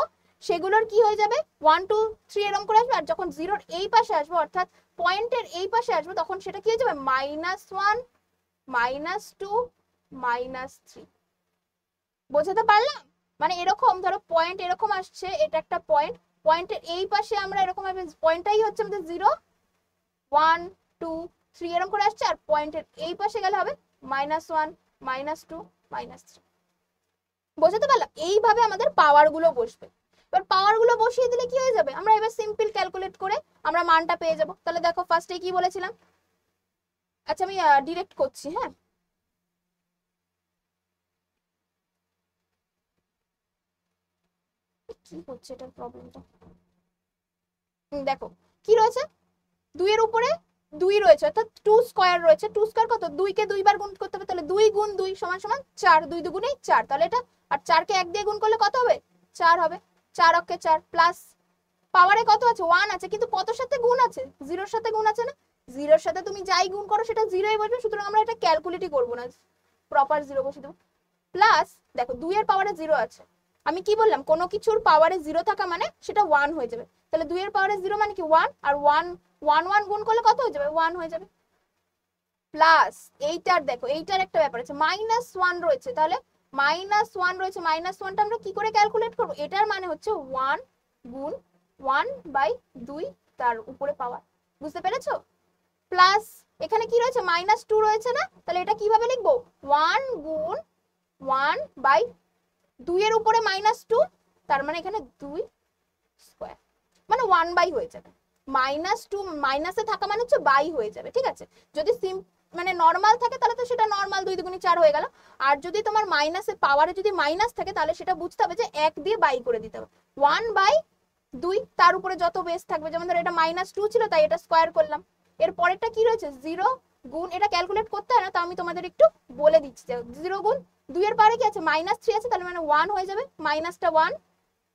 সেগুলোর কি হয়ে যাবে? 1 2 3 এরকম করে আসবে। আর যখন 0-র এই পাশে আসবো অর্থাৎ পয়েন্টের এই পাশে আসবো তখন সেটা কি হয়ে যাবে? -1 -2 -3। বোঝাতে পারলাম? মানে এরকম ধরো পয়েন্ট এরকম আসছে, এটা একটা পয়েন্ট, পয়েন্টের এই পাশে আমরা এরকম ভাবে পয়েন্টটাই হচ্ছে আমাদের 0 1 2 3 এরকম করে আসছে, আর পয়েন্টের এই পাশে গেলে হবে -1 -2 -3। বোঝাতে পারলাম? এইভাবে আমাদের পাওয়ার গুলো বসবে। এবার পাওয়ার গুলো বসিয়ে দিলে কি হয়ে যাবে? আমরা এবার সিম্পল ক্যালকুলেট করে আমরা মানটা পেয়ে যাব। তাহলে দেখো ফার্স্টে কি বলেছিলাম? আচ্ছা আমি ডিরেক্ট করছি। হ্যাঁ, কি হচ্ছে এটার প্রবলেমটা? দেখো কি রয়েছে? 2 এর উপরে 2 রয়েছে, অর্থাৎ 2 স্কয়ার রয়েছে। 2 স্কয়ার কত? 2 কে 2 বার গুণ করতে হবে, তাহলে 2 গুণ 2 সমান সমান 4। 2 দুগুণে 4, তাহলে এটা, আর 4 কে 1 দিয়ে গুণ করলে কত হবে? 4 হবে। 4 অক্ষে 4 প্লাস পাওয়ারে কত আছে? 1 আছে, কিন্তু কতর সাথে গুণ আছে? 0-র সাথে গুণ আছে না? 0-র সাথে তুমি যাই গুণ করো সেটা 0ই বসবে, সুতরাং আমরা এটা ক্যালকুলেটই করব না, প্রপার 0 বসিয়ে দেব। প্লাস দেখো 2 এর পাওয়ারে 0 আছে। আমি কি বললাম? কোনো কিছুর পাওয়ারে 0 থাকা মানে সেটা 1 হয়ে যাবে। তাহলে 2 এর পাওয়ারে 0 মানে কি 1, আর 1 1 1 গুণ করলে কত হয়ে যাবে? 1 হয়ে যাবে। প্লাস এইটার দেখো এইটার একটা ব্যাপার আছে, -1 রয়েছে, তাহলে -1 রয়েছে, -1টা আমরা কি করে ক্যালকুলেট করব? এটার মানে হচ্ছে 1 গুণ 1/2 তার উপরে পাওয়ার। বুঝতে পেরেছো? প্লাস এখানে কি রয়েছে? -2 রয়েছে না? তাহলে এটা কিভাবে লিখবো? 1 গুণ 1/2 এর উপরে -2, তার মানে এখানে 2 স্কয়ার, মানে 1/, হয়ে যাবে। -2 মাইনাসে থাকা মানে হচ্ছে বাই হয়ে যাবে। ঠিক আছে, যদি মানে নরমাল থাকে তাহলে তো সেটা নরমাল 2 দুগুণে 4 হয়ে গেল। আর যদি তোমার মাইনাসে পাওয়ারে যদি মাইনাস থাকে তাহলে সেটা বুঝতে হবে যে 1 দিয়ে বাই করে দিতে হবে। 1/2 তার উপরে যত বেস থাকবে, যেমন ধরো এটা -2 ছিল তাই এটা স্কয়ার করলাম। এর পরেরটা কি রয়েছে? 0 গুণ, এটা ক্যালকুলেট করতে হয় না, তো আমি তোমাদের একটু বলে দিচ্ছি। 0 গুণ 2 এর পারে কি আছে? -3 আছে, তাহলে মানে 1 হয়ে যাবে, মাইনাসটা 1,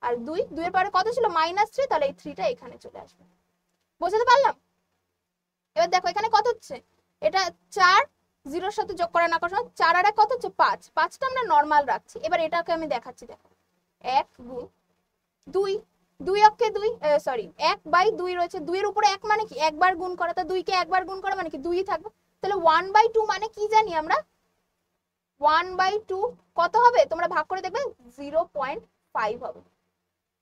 আর 2 এর পরে কত ছিল? -3, তাহলে এই 3টা এখানে চলে আসবে। বুঝতে পারলাম? এবার দেখো এখানে কত হচ্ছে? এটা 4, 0-র সাথে যোগ করা না করা 4 আর 1 কত হচ্ছে? 5। 5টা আমরা নরমাল রাখছি। এবার এটাকে আমি দেখাচ্ছি। দেখো 1 গুণ 2, 2 অক্ষে 2, সরি 1/2 রয়েছে। 2 এর উপরে 1 মানে কি? একবার গুণ করা, তা 2 কে একবার গুণ করা মানে কি 2ই থাকবে। তাহলে 1/2 মানে কি জানি আমরা? 1/2 কত হবে তোমরা ভাগ করে দেখবে 0.5 হবে।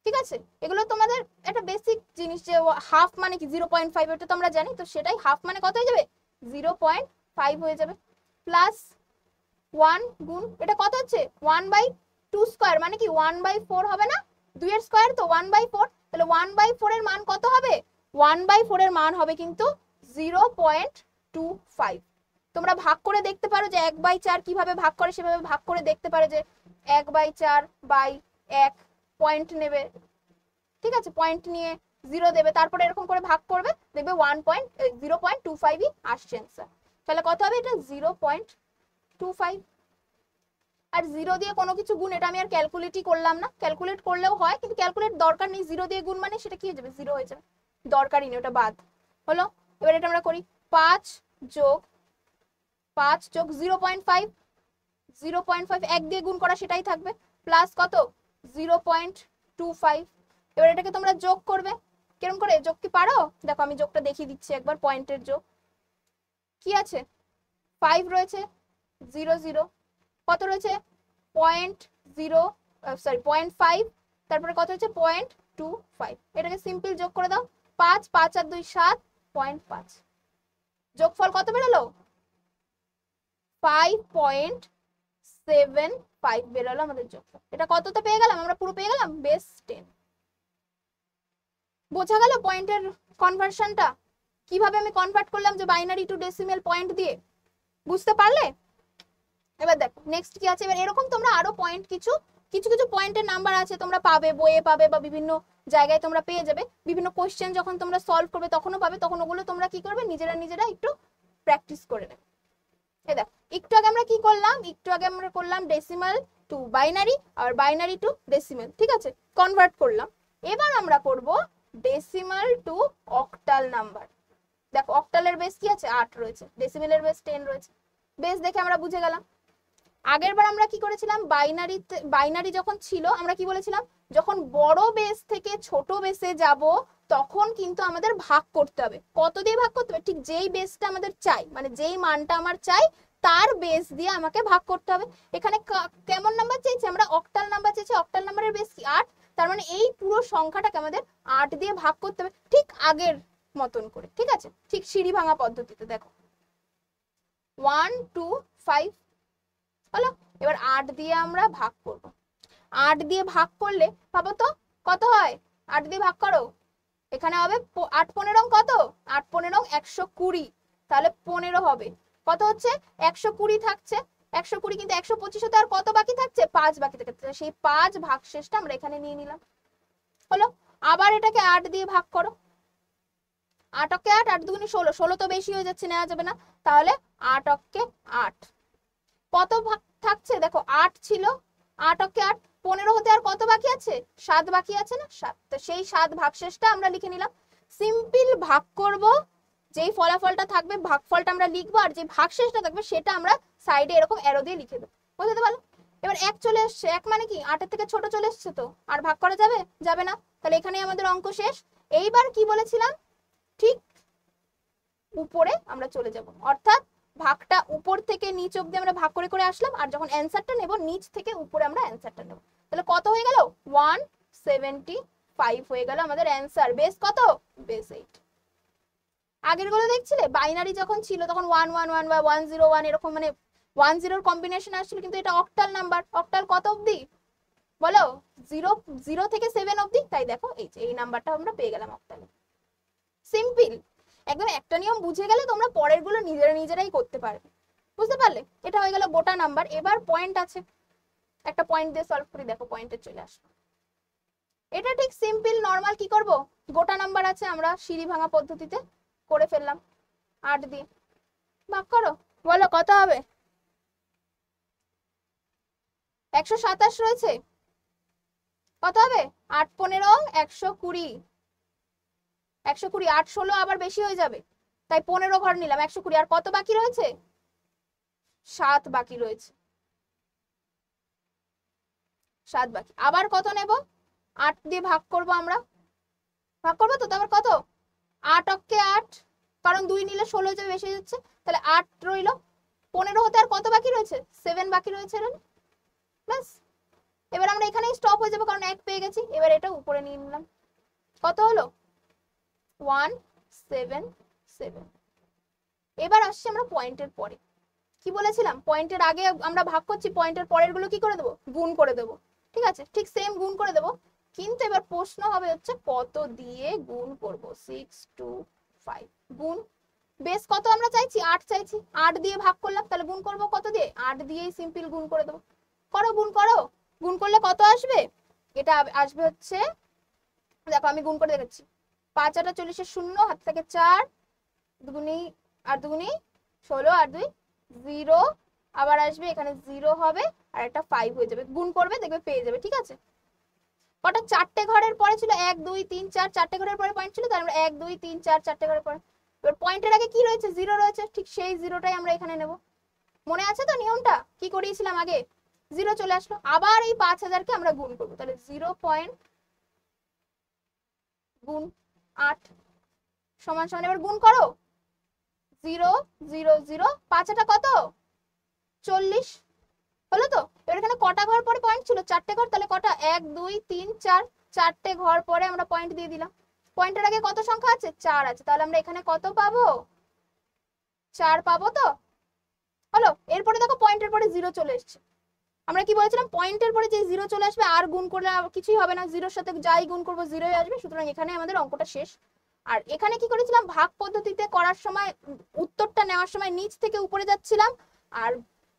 ঠিক আছে, এগুলো তোমাদের একটা বেসিক জিনিস যে হাফ মানে কি 0.5, এটা তো আমরা জানি। তো সেটাই হাফ মানে কত হয়ে যাবে 0.5 হয়ে যাবে। প্লাস 1 গুণ এটা কত হচ্ছে 1/2 স্কয়ার মানে কি 1/4 হবে না, 2 এর স্কয়ার তো 1/4, তাহলে 1/4 এর মান কত হবে 1/4 এর মান হবে কিন্তু 0.25। তোমরা ভাগ করে দেখতে পারো যে 1/4 কিভাবে ভাগ করে, সেভাবে ভাগ করে দেখতে পারো যে 1/4/1 পয়েন্ট নেবে। ঠিক আছে, পয়েন্ট নিয়ে 0 দেবে, তারপরে এরকম করে ভাগ করবে, দেখবে 0.25ই আসছে অ্যান্সার। তাহলে কত হবে এটা 0.25। আর 0 দিয়ে কোনো কিছু গুণ, এটা আমি আর ক্যালকুলেটই করলাম না, ক্যালকুলেট করলেও হয় কিন্তু ক্যালকুলেট দরকার নেই। 0 দিয়ে গুণ মানে সেটা কি হয়ে যাবে 0 হয়ে যাবে, দরকারই নেই, ওটা বাদ হলো। এবার এটা আমরা করি 5 যোগ 0.5, 0.5 1 দিয়ে গুণ করা সেটাই থাকবে, প্লাস কত 0.25। এবার এটাকে তোমরা যোগ করবে, কিরকম করে যোগ কি পারো দেখো, আমি যোগটা দেখিয়ে দিচ্ছি একবার। পয়েন্টের যোগ কি আছে 5 রয়েছে, 0 0 কত রয়েছে 0.5, তারপরে কত হচ্ছে 0.25। এটাকে সিম্পল যোগ করে দাও, 5 5 আর 2 7, 0.5। যোগফল কত বেরোলো 5.75 বেরোলো আমাদের যোগফল। এটা কততে পেয়ে গেলাম আমরা, পুরো পেয়ে গেলাম বেস 10। বোঝা গেল পয়েন্টের কনভার্সনটা কিভাবে আমি কনভার্ট করলাম, যে বাইনারি টু ডেসিমেল পয়েন্ট দিয়ে, বুঝতে পারলে? এবার দেখো নেক্সট কি আছে। এবার এরকম তোমরা আরো পয়েন্ট কিছু পয়েন্টের নাম্বার আছে, তোমরা পাবে বইয়ে পাবে বা বিভিন্ন জায়গায় তোমরা পেয়ে যাবে। বিভিন্ন কোশ্চেন যখন তোমরা সলভ করবে তখনও পাবে, তখন ওগুলো তোমরা কি করবে নিজেরা একটু প্র্যাকটিস করে নেবে। এই দেখো একটু আগে আমরা কি করলাম, করলাম ডেসিমাল টু বাইনারি আর বাইনারি টু ডেসিমাল, ঠিক আছে, কনভার্ট করলাম। এবার আমরা করব ডেসিমাল টু অক্টাল নাম্বার। দেখো অক্টালের বেস কি আছে 8 রয়েছে, ডেসিমেলের বেস 10 রয়েছে। বেস দেখে আমরা বুঝে গেলাম। আগের বার আমরা কি করেছিলাম, বাইনারি যখন ছিল আমরা কি বলেছিলাম, যখন বড় বেস থেকে ছোট বেসে যাব তখন কিন্তু আমাদের ভাগ করতে হবে। কত দিয়ে ভাগ করতে হবে, ঠিক যেই বেসটা আমাদের চাই, মানে যেই মানটা আমার চাই তার বেস দিয়ে আমাকে ভাগ করতে হবে। এখানে কেমন নাম্বার চাইছি আমরা, অক্টাল নাম্বার চাইছি, অক্টাল নাম্বারের বেস কি 8, তার মানে এই পুরো সংখ্যাটাকে আমাদের 8 দিয়ে ভাগ করতে হবে, ঠিক আগের মতন করে। ঠিক আছে, ঠিক সিঁড়ি ভাঙা পদ্ধতিতে। দেখো 1 2 5 হলো। এবার 8 দিয়ে আমরা ভাগ করব। 8 দিয়ে ভাগ করলে ভাবো তো কত হয়, 8 দিয়ে ভাগ করো, এখানে হবে 8 15 কত, 8 15 120, তাহলে 15 হবে। কত হচ্ছে 120 থাকছে, 120 কিন্তু 125 হতে আর কত বাকি থাকছে 5 বাকি থাকছে, সেই 5 ভাগশেষটা আমরা এখানে নিয়ে নিলাম। হলো, আবার এটাকে 8 দিয়ে ভাগ করো, 8 অক্কে 8, 8 দুগুণে 16, 16 তো বেশি হয়ে যাচ্ছে, নেওয়া যাবে না, তাহলে 8 অক্কে 8 কত ভাগ থাকছে দেখো 8 ছিল, 8 অক্কে 8, 15 হতে আর কত বাকি আছে 7 বাকি আছে না 7, তো সেই 7 ভাগশেষটা আমরা লিখে নিলাম। সিম্পল ভাগ করব, যেই ফলাফলটা থাকবে ভাগফলটা আমরা লিখবো, আর যে ভাগশেষটা থাকবে সেটা আমরা সাইডে এরকম অ্যারো দিয়ে লিখে দেবো। বুঝতে পারলো? এবার 1 চলে এসছে, 1 মানে কি 8 এর থেকে ছোট চলে এসছে, তো আর ভাগ করা যাবে যাবে না, তাহলে এখানেই আমাদের অঙ্ক শেষ। এইবার কি বলেছিলাম, ঠিক উপরে আমরা চলে যাব, অর্থাৎ ভাগটা উপর থেকে নিচ অবধি আমরা ভাগ করে করে আসলাম, আর যখন অ্যানসারটা নেব নিচ থেকে উপরে আমরা অ্যানসারটা নেব। তাহলে কত হয়ে গেল 175 হয়ে গেল আমাদের অ্যানসার। বেস কত, বেস 8। আগের গুলো দেখছিলে বাইনারি যখন ছিল তখন 1 1 1 বা 1 0 1 এরকম, মানে 1 0 কম্বিনেশন আসছিল, কিন্তু এটা অক্টাল নাম্বার। অক্টাল কত অবধি বলো, 0 থেকে 7 অবধি, তাই দেখো এই নাম্বারটা আমরা পেয়ে গেলাম অক্টালে। সিম্পল, একদম একটা নিয়ম বুঝে গেলে তোমরা পরের গুলো নিজেরাই করতে পারবে। বুঝতে পারলে? এটা হয়ে গেল গোটা নাম্বার। এবার পয়েন্ট আছে, একটা পয়েন্ট দিয়ে সলভ করি, দেখো পয়েন্টে চলে আসলো। এটা ঠিক সিম্পল নরমাল, কি করব, গোটা নাম্বার আছে, আমরা সিঁড়ি ভাঙা পদ্ধতিতে করে ফেললাম। 8 দিয়ে ভাগ করো, বলো কত হবে, 127 রয়েছে, কত হবে 8 15 120, 120, 8 16 আবার বেশি হয়ে যাবে, তাই 15 ঘর নিলাম, 120। আর কত বাকি রয়েছে 7 বাকি রয়েছে, 7 বাকি। আবার কত নেব, 8 দিয়ে ভাগ করব, আমরা ভাগ করবো তো, তারপর কত 8 অক্কে 8, কারণ 2 নিলে 16 হয়ে যাবে, বেশি হয়ে যাচ্ছে, তাহলে 8 রইলো। 15 হতে আর কত বাকি রয়েছে? 7 বাকি রয়েছে। ব্যাস, এবার আমরা এখানেই স্টপ হয়ে যাবো কারণ 1 পেয়ে গেছি। এবার এটা উপরে নিয়ে নিলাম, কত হলো? 177। এবার আসছি আমরা পয়েন্টের পরে। কি বলেছিলাম? পয়েন্টের আগে আমরা ভাগ করছি, পয়েন্টের পরের গুলো কি করে দেবো? গুণ করে দেবো। ঠিক আছে, ঠিক সেম গুণ করে দেবো, কিন্তু এবার প্রশ্ন হবে হচ্ছে কত দিয়ে গুণ করব। 625 গুণ বেস কত আমরা চাইছি? 8 চাইছি, 8 দিয়ে ভাগ করলাম, তাহলে গুণ করব কত দিয়ে? 8 দিয়েই সিম্পল গুণ করে দেবো। করো, গুণ করো। গুণ করলে কত আসবে? এটা আসবে হচ্ছে, দেখো আমি গুণ করে দেখাচ্ছি। 5 8 40 0, হাত থেকে 4, দুগুনি আর দুগুনি 16 আর 2 0, আবার আসবে এখানে 0 হবে আর একটা 5 হয়ে যাবে। গুণ করবে দেখবে পেয়ে যাবে। ঠিক আছে, কটা? 4টে ঘরের পরে ছিল 1 2 3 4, 4টে ঘরের পরে পয়েন্ট ছিল, তার আমরা 1 2 3 4 4টে ঘরের পরে। এবার পয়েন্টের আগে কি রয়েছে? 0 রয়েছে, ঠিক সেই 0টাই আমরা এখানে নেব। মনে আছে তো নিয়মটা কি করিয়েছিলাম আগে? 0 চলে আসলো, আবার এই 5000 কে আমরা গুণ করব, তাহলে 0 পয়েন্ট গুণ 8 সমান সমান। এবার গুণ করো, 0 0 0, 5 8 কত? 40 হলো তো। এবার এখানে কটা ঘর পরে পয়েন্ট ছিল? 4টে ঘর, তাহলে কটা? 1 2 3 4, 4টে ঘর পরে আমরা পয়েন্ট দিয়ে দিলাম। পয়েন্টের আগে কত সংখ্যা আছে? 4 আছে, তাহলে আমরা এখানে কত পাবো? 4 পাবো তো। হলো, এরপরে দেখো পয়েন্টের পরে 0 চলে এসেছে। আমরা কি বলেছিলাম? পয়েন্টের পরে যে 0 চলে আসবে আর গুণ করলে কিছুই হবে না, 0-র সাথে যাই গুণ করবো 0ই আসবে। সুতরাং এখানে আমাদের অঙ্কটা শেষ। আর এখানে কি করেছিলাম? ভাগ পদ্ধতিতে করার সময় উত্তরটা নেওয়ার সময় নিচ থেকে উপরে যাচ্ছিলাম, আর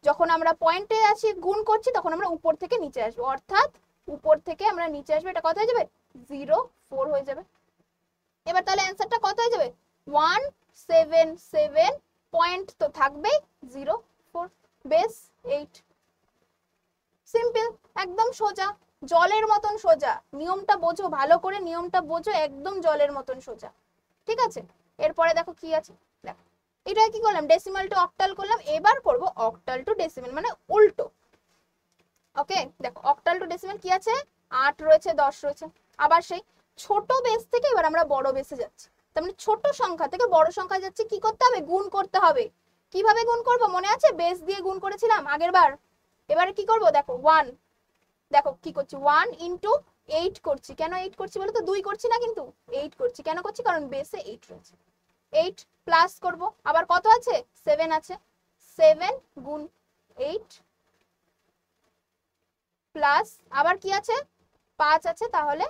যখন আমরা পয়েন্টে আছি গুণ করছি তখন আমরা উপর থেকে নিচে আসবো, অর্থাৎ উপর থেকে আমরা নিচে আসবো। এটা কত হয়ে যাবে? 0 4 হয়ে যাবে। এবার তাহলে অ্যান্সারটা কত হয়ে যাবে? 177, পয়েন্ট তো থাকবেই 0 4, বেস 8। সিম্পল, একদম সোজা, জলের মতন সোজা। নিয়মটা বোঝো ভালো করে, নিয়মটা বোঝো, একদম জলের মতন সোজা। ঠিক আছে, এরপরে দেখো কি আছে। দেখো এটা কি করলাম? ডেসিমাল টু অক্টাল করলাম। এবার করব অক্টাল টু ডেসিমাল, মানে উল্টো। ওকে, দেখো অক্টাল টু ডেসিমাল কি আছে? 8 রয়েছে, 10 রয়েছে। আবার সেই ছোট বেস থেকে এবার আমরা বড় বেসে যাচ্ছি, তার মানে ছোট সংখ্যা থেকে বড় সংখ্যা যাচ্ছি। কি করতে হবে? গুণ করতে হবে। কিভাবে গুণ করব মনে আছে? বেস দিয়ে গুণ করেছিলাম আগের বার। এবারে কি করব? দেখো 1, দেখো কি করছি, 1 ইন্টু 8 করছি। কেন 8 করছি বলো তো? 2 করছি না, কিন্তু 8 করছি। কেন করছি? কারণ বেসে 8 রয়েছে। 8 প্লাস করব, আবার কত আছে? 7 আছে। 7 গুণ 8 প্লাস আবার কি আছে? 5 আছে, তাহলে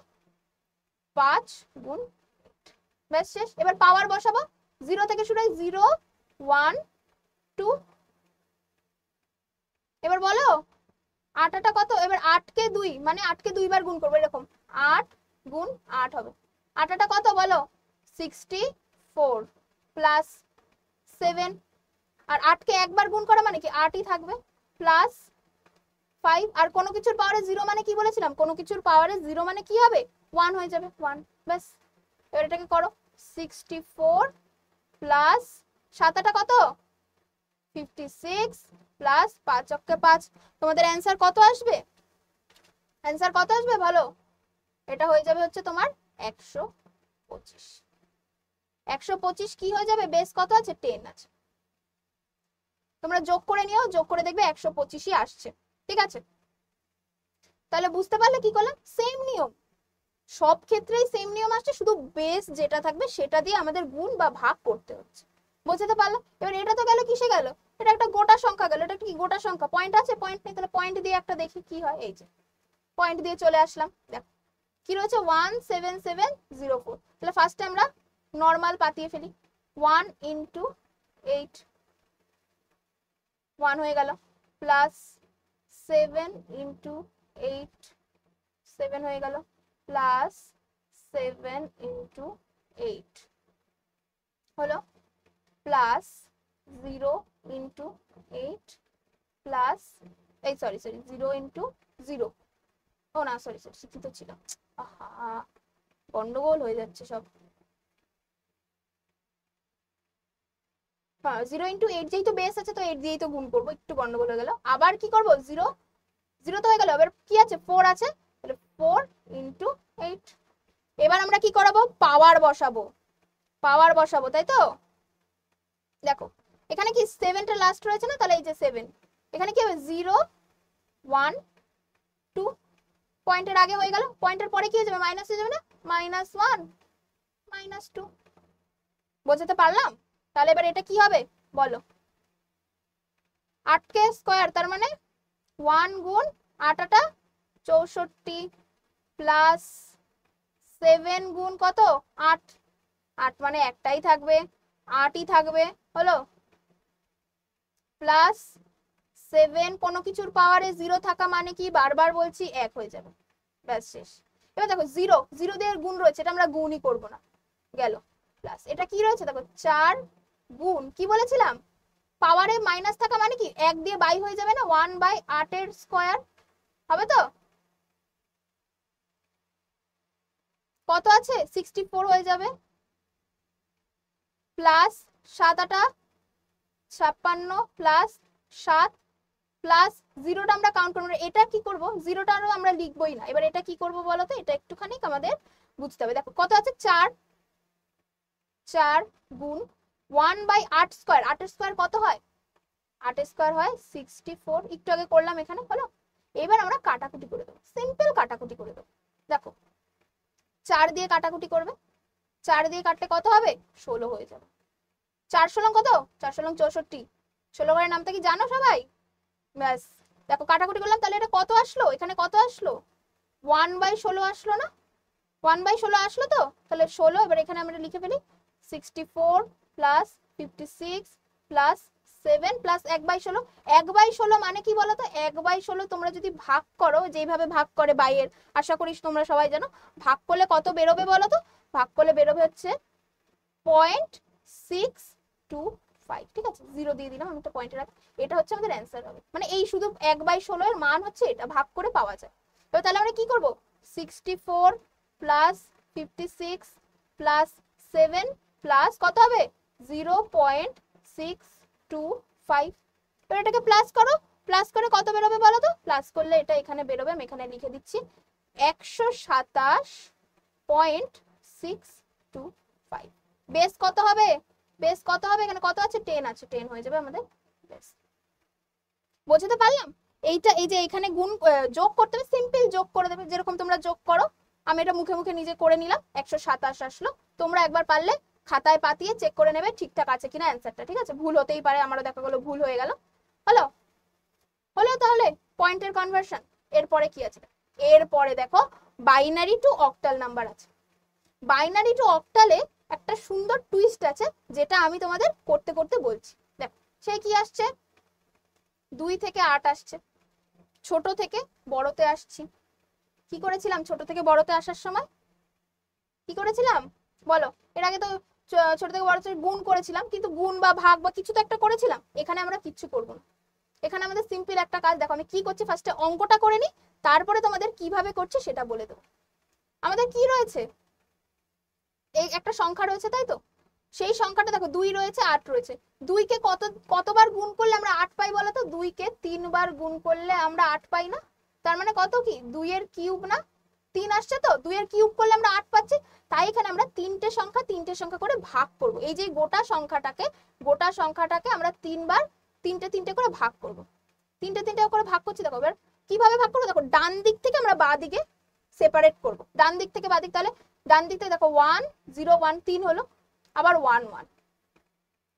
5 গুণ 8। ব্যাস শেষ। এবার পাওয়ার বসাবো, 0 থেকে শুরু হয়, 0 1 2। এবার বলো 8 8 কত? এবার 8 কে 2, মানে 8 কে 2 বার গুণ করবো, এরকম 8 গুণ 8 হবে। 8 8 কত বলো? 64 প্লাস 7, আর 8 কে একবার গুণ করা মানে কি 8ই থাকবে, প্লাস 5। আর কোনো কিছুর পাওয়ারে 0 মানে কি বলেছিলাম? কোনো কিছুর পাওয়ারে 0 মানে কি হবে? 1 হয়ে যাবে, 1। ব্যাস, এবার এটাকে করো, 64 প্লাস 7 8 কত? 56 প্লাস 5 অক্কে 5। তোমাদের অ্যান্সার কত আসবে? অ্যান্সার কত আসবে ভালো? এটা হয়ে যাবে হচ্ছে তোমার 125। 125 কি হয়ে যাবে? বেস কত আছে? 10 আছে। তোমরা যোগ করে নিও, যোগ করে দেখবে 125ই আসছে। ঠিক আছে, তাহলে বুঝতে পারলে কি করলাম? সেম নিয়ম, সব ক্ষেত্রেই সেম নিয়ম আসছে, শুধু বেস যেটা থাকবে সেটা দিয়ে আমাদের গুণ বা ভাগ করতে হচ্ছে। বুঝতে পারলাম? এবার এটা তো গেল, কিসে গেল? এটা একটা গোটা সংখ্যা গেল। এটা কি গোটা সংখ্যা? পয়েন্ট আছে? পয়েন্ট নেই, তাহলে পয়েন্ট দিয়ে একটা দেখি কি হয়। এই যে পয়েন্ট দিয়ে চলে আসলাম, দেখো কি রয়েছে? 17704। তাহলে ফার্স্টে আমরা নর্মাল পাতিয়ে ফেলি, 1 ইন্টু 8, 1 হয়ে গেল, প্লাস 7 ইন্টু 8, 7 হয়ে গেল, প্লাস 7 ইন্টু 8 হলো, প্লাস 0 ইন্টু 8 প্লাস, এই সরি 0 ইন্টু 0, ও না সরি শিক্ষিত ছিল, আহা গন্ডগোল হয়ে যাচ্ছে সব। 0 ইন্টু 8 যেহেতু বেস আছে তো 8 দিয়েই তো গুণ করবো, একটু গন্ডগোল হয়ে গেল। আবার কি করবো? 0 0 তো হয়ে গেল, এবার কি আছে? 4 আছে, তাহলে 4 ইন্টু 8। এবার আমরা কি করাবো? পাওয়ার বসাবো, পাওয়ার বসাবো, তাই তো? দেখো এখানে কি 7টা লাস্ট রয়েছে না, তাহলে এই যে 7, এখানে কি হবে 0 1 2, পয়েন্টের আগে হয়ে গেল, পয়েন্টের পরে কি হয়ে যাবে, মাইনাস হয়ে যাবে না, -1 -2। বোঝাতে পারলাম? তাহলে এবার এটা কি হবে বলো, 8 কে স্কয়ার, তার মানে 1 গুণ 8 8 64 প্লাস 7 গুণ কত 8, 8 মানে একটাই থাকবে, 8ই থাকবে, হলো, প্লাস 7 কোনো কিছুর পাওয়ারে 0 থাকা মানে কি, বারবার বলছি 1 হয়ে যাবে, ব্যাস শেষ। এবার দেখো 0 0 দিয়ে গুণ রয়েছে, এটা আমরা গুণই করব না, গেল, প্লাস এটা কি রয়েছে দেখো 4 গুণ কি বলেছিলাম, পাওয়ারে মাইনাস থাকা মানে কি 1 দিয়ে বাই হয়ে যাবে না, 1/8 এর স্কয়ার হবে তো, কত আছে 64 হয়ে যাবে, প্লাস 7 8 56 প্লাস 7 প্লাস 0টা আমরা কাউন্ট করব, এটা কি করব, 0টা আমরা লিখবই না। এবার এটা কি করব বলো তো, এটা একটুখানি আমাদের বুঝতে হবে। দেখো কত আছে 4 4 গুণ 1/8 স্কয়ার, 8 এর স্কয়ার কত হয়, 8 এর স্কয়ার হয় 64, একটু আগে করলাম এখানে, হলো। এবার আমরা কাটাকুটি করে দেব, সিম্পল কাটাকুটি করে দেব। দেখো 4 দিয়ে কাটাকুটি করবে, 4 দিয়ে কাটলে কত হবে 16 হয়ে যাবে, 4 16 কত, 4 16 64, 16 ঘরের নামটা কি জানো সবাই, ব্যাস। দেখো কাটাকুটি করলাম, তাহলে এটা কত আসলো, এখানে কত আসলো 1/16 আসলো না, 1/16 আসলো তো, তাহলে 16, এবার এখানে আমরা লিখে ফেলি 64 প্লাস 56 প্লাস 7 প্লাস 1/16, 1/16 মানে কি বলতো, 1/16 তোমরা যদি ভাগ করো, যেভাবে ভাগ করে বাইয়ের, আশা করি তোমরা সবাই জানো, ভাগ করলে কত বেরোবে বলো তো, ভাগ করলে বেরোবে হচ্ছে 0.625, ঠিক আছে, 0 দিয়ে দিলাম আমি একটা পয়েন্টের আগে, এটা হচ্ছে আমাদের অ্যান্সার হবে, মানে এই শুধু 1/16 এর মান হচ্ছে এটা, ভাগ করে পাওয়া যায়। এবার তাহলে আমরা কি করব, 64 প্লাস 56 প্লাস 7 প্লাস কত হবে 0.625, এবার এটাকে প্লাস করো, প্লাস করে কত বেরোবে বলো তো, প্লাস করলে এটা এখানে বেরোবে, আমি এখানে লিখে দিচ্ছি 127.625, বেস কত হবে, বেস কত হবে, এখানে কত আছে 10 আছে, 10 হয়ে যাবে আমাদের বেস। বোঝাতে পারলাম? এইটা এই যে এখানে গুণ যোগ করতে হবে, সিম্পল যোগ করে দেবে, যেরকম তোমরা যোগ করো, আমি এটা মুখে মুখে নিজে করে নিলাম, 127 আসলো, তোমরা একবার পারলে খাতায় পাতিয়ে চেক করে নেবে ঠিকঠাক আছে কিনা অ্যান্সারটা, ঠিক আছে, ভুল হতেই পারে, আমারও দেখা গেলো ভুল হয়ে গেল, হলো, হলো তাহলে পয়েন্টের কনভার্সন। এরপরে কি আছে, এরপরে দেখো বাইনারি টু অক্টাল নাম্বার আছে, বাইনারি টু অক্টালে একটা সুন্দর টুইস্ট আছে, যেটা আমি তোমাদের করতে করতে বলছি। দেখো সেই কি আসছে, 2 থেকে 8 আসছে, ছোট থেকে বড়তে আসছি, কি করেছিলাম ছোট থেকে বড়তে আসার সময়, কি করেছিলাম বলো, এর আগে তো ছোট থেকে বড়তে গুণ করেছিলাম, কিন্তু গুণ বা ভাগ বা কিছু তো একটা করেছিলাম, এখানে আমরা কিচ্ছু করবো না, এখানে আমাদের সিম্পল একটা কাজ, দেখো আমি কি করছি, ফার্স্টে অঙ্কটা করে নি, তারপরে তোমাদের কিভাবে করছি সেটা বলে দেবো। আমাদের কি রয়েছে, এই একটা সংখ্যা রয়েছে, তাই তো, সেই সংখ্যাটা দেখো 2 রয়েছে 8 রয়েছে, 2 কে কতবার গুণ করলে আমরা 8 পাই বলো তো, 2 কে 3 বার গুণ করলে আমরা 8 পাই না, তার মানে কত কি 2 এর কিউব না, 3 আসছে তো, 2 এর কিউব করলে আমরা 8 পাচ্ছি, তাই এখানে আমরা তিনটে সংখ্যা করে ভাগ করব, এই যে গোটা সংখ্যাটাকে আমরা 3 বার তিনটে তিনটে করে ভাগ করব, তিনটে তিনটে করে ভাগ করছি। দেখো এবার কিভাবে ভাগ করবো, দেখো ডান দিক থেকে আমরা বাঁ দিকে সেপারেট করব, ডান দিক থেকে বাঁ দিক, তাহলে ডান দিক থেকে দেখো 1 0 1 3 হলো, আবার 1 1,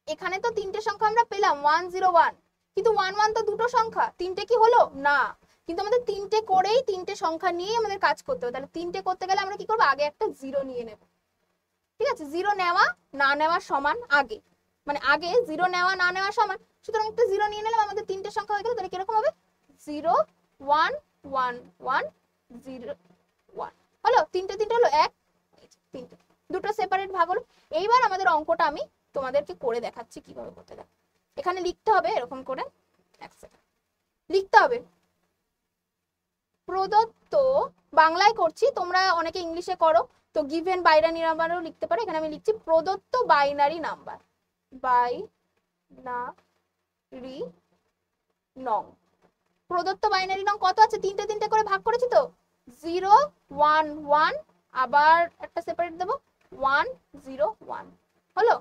এখানে তো তিনটে সংখ্যা আমরা পেলাম 1 0 1, কিন্তু 1 1 তো দুটো সংখ্যা, তিনটে কি হলো না, কিন্তু আমাদের তিনটে করেই তিনটে সংখ্যা নিয়ে আমাদের কাজ করতে হবে, তাহলে তিনটে করতে গেলে আমরা কি করবো, আগে একটা 0 নিয়ে নেব, ঠিক আছে, 0 নেওয়া না নেওয়া সমান, আগে মানে আগে 0 নেওয়া না নেওয়া সমান, সুতরাং একটা 0 নিয়ে নিলাম, আমাদের তিনটে সংখ্যা হয়ে গেল, তাহলে কিরকম হবে 0 1 1 1 0 1, হলো, তিনটে তিনটে হলো, এক তিনটে, দুটো সেপারেট ভাগ হলো। এইবার আমাদের অঙ্কটা আমি তোমাদেরকে করে দেখাচ্ছি কিভাবে করতে, দেখো এখানে লিখতে হবে এরকম করে, এক সেকেন্ড লিখতে হবে, প্রদত্ত, বাংলায় করছি, তোমরা অনেকে ইংলিশে করো, তো গিভেন বাইনারি নাম্বারও লিখতে পারো, এখানে আমি লিখছি প্রদত্ত বাইনারি নাম্বার, বাইনারি নং, প্রদত্ত বাইনারি নং কত আছে, তিনটে তিনটে করে ভাগ করেছি তো, 0 1 1, আবার একটা সেপারেট দেবো 1 0 1, হলো,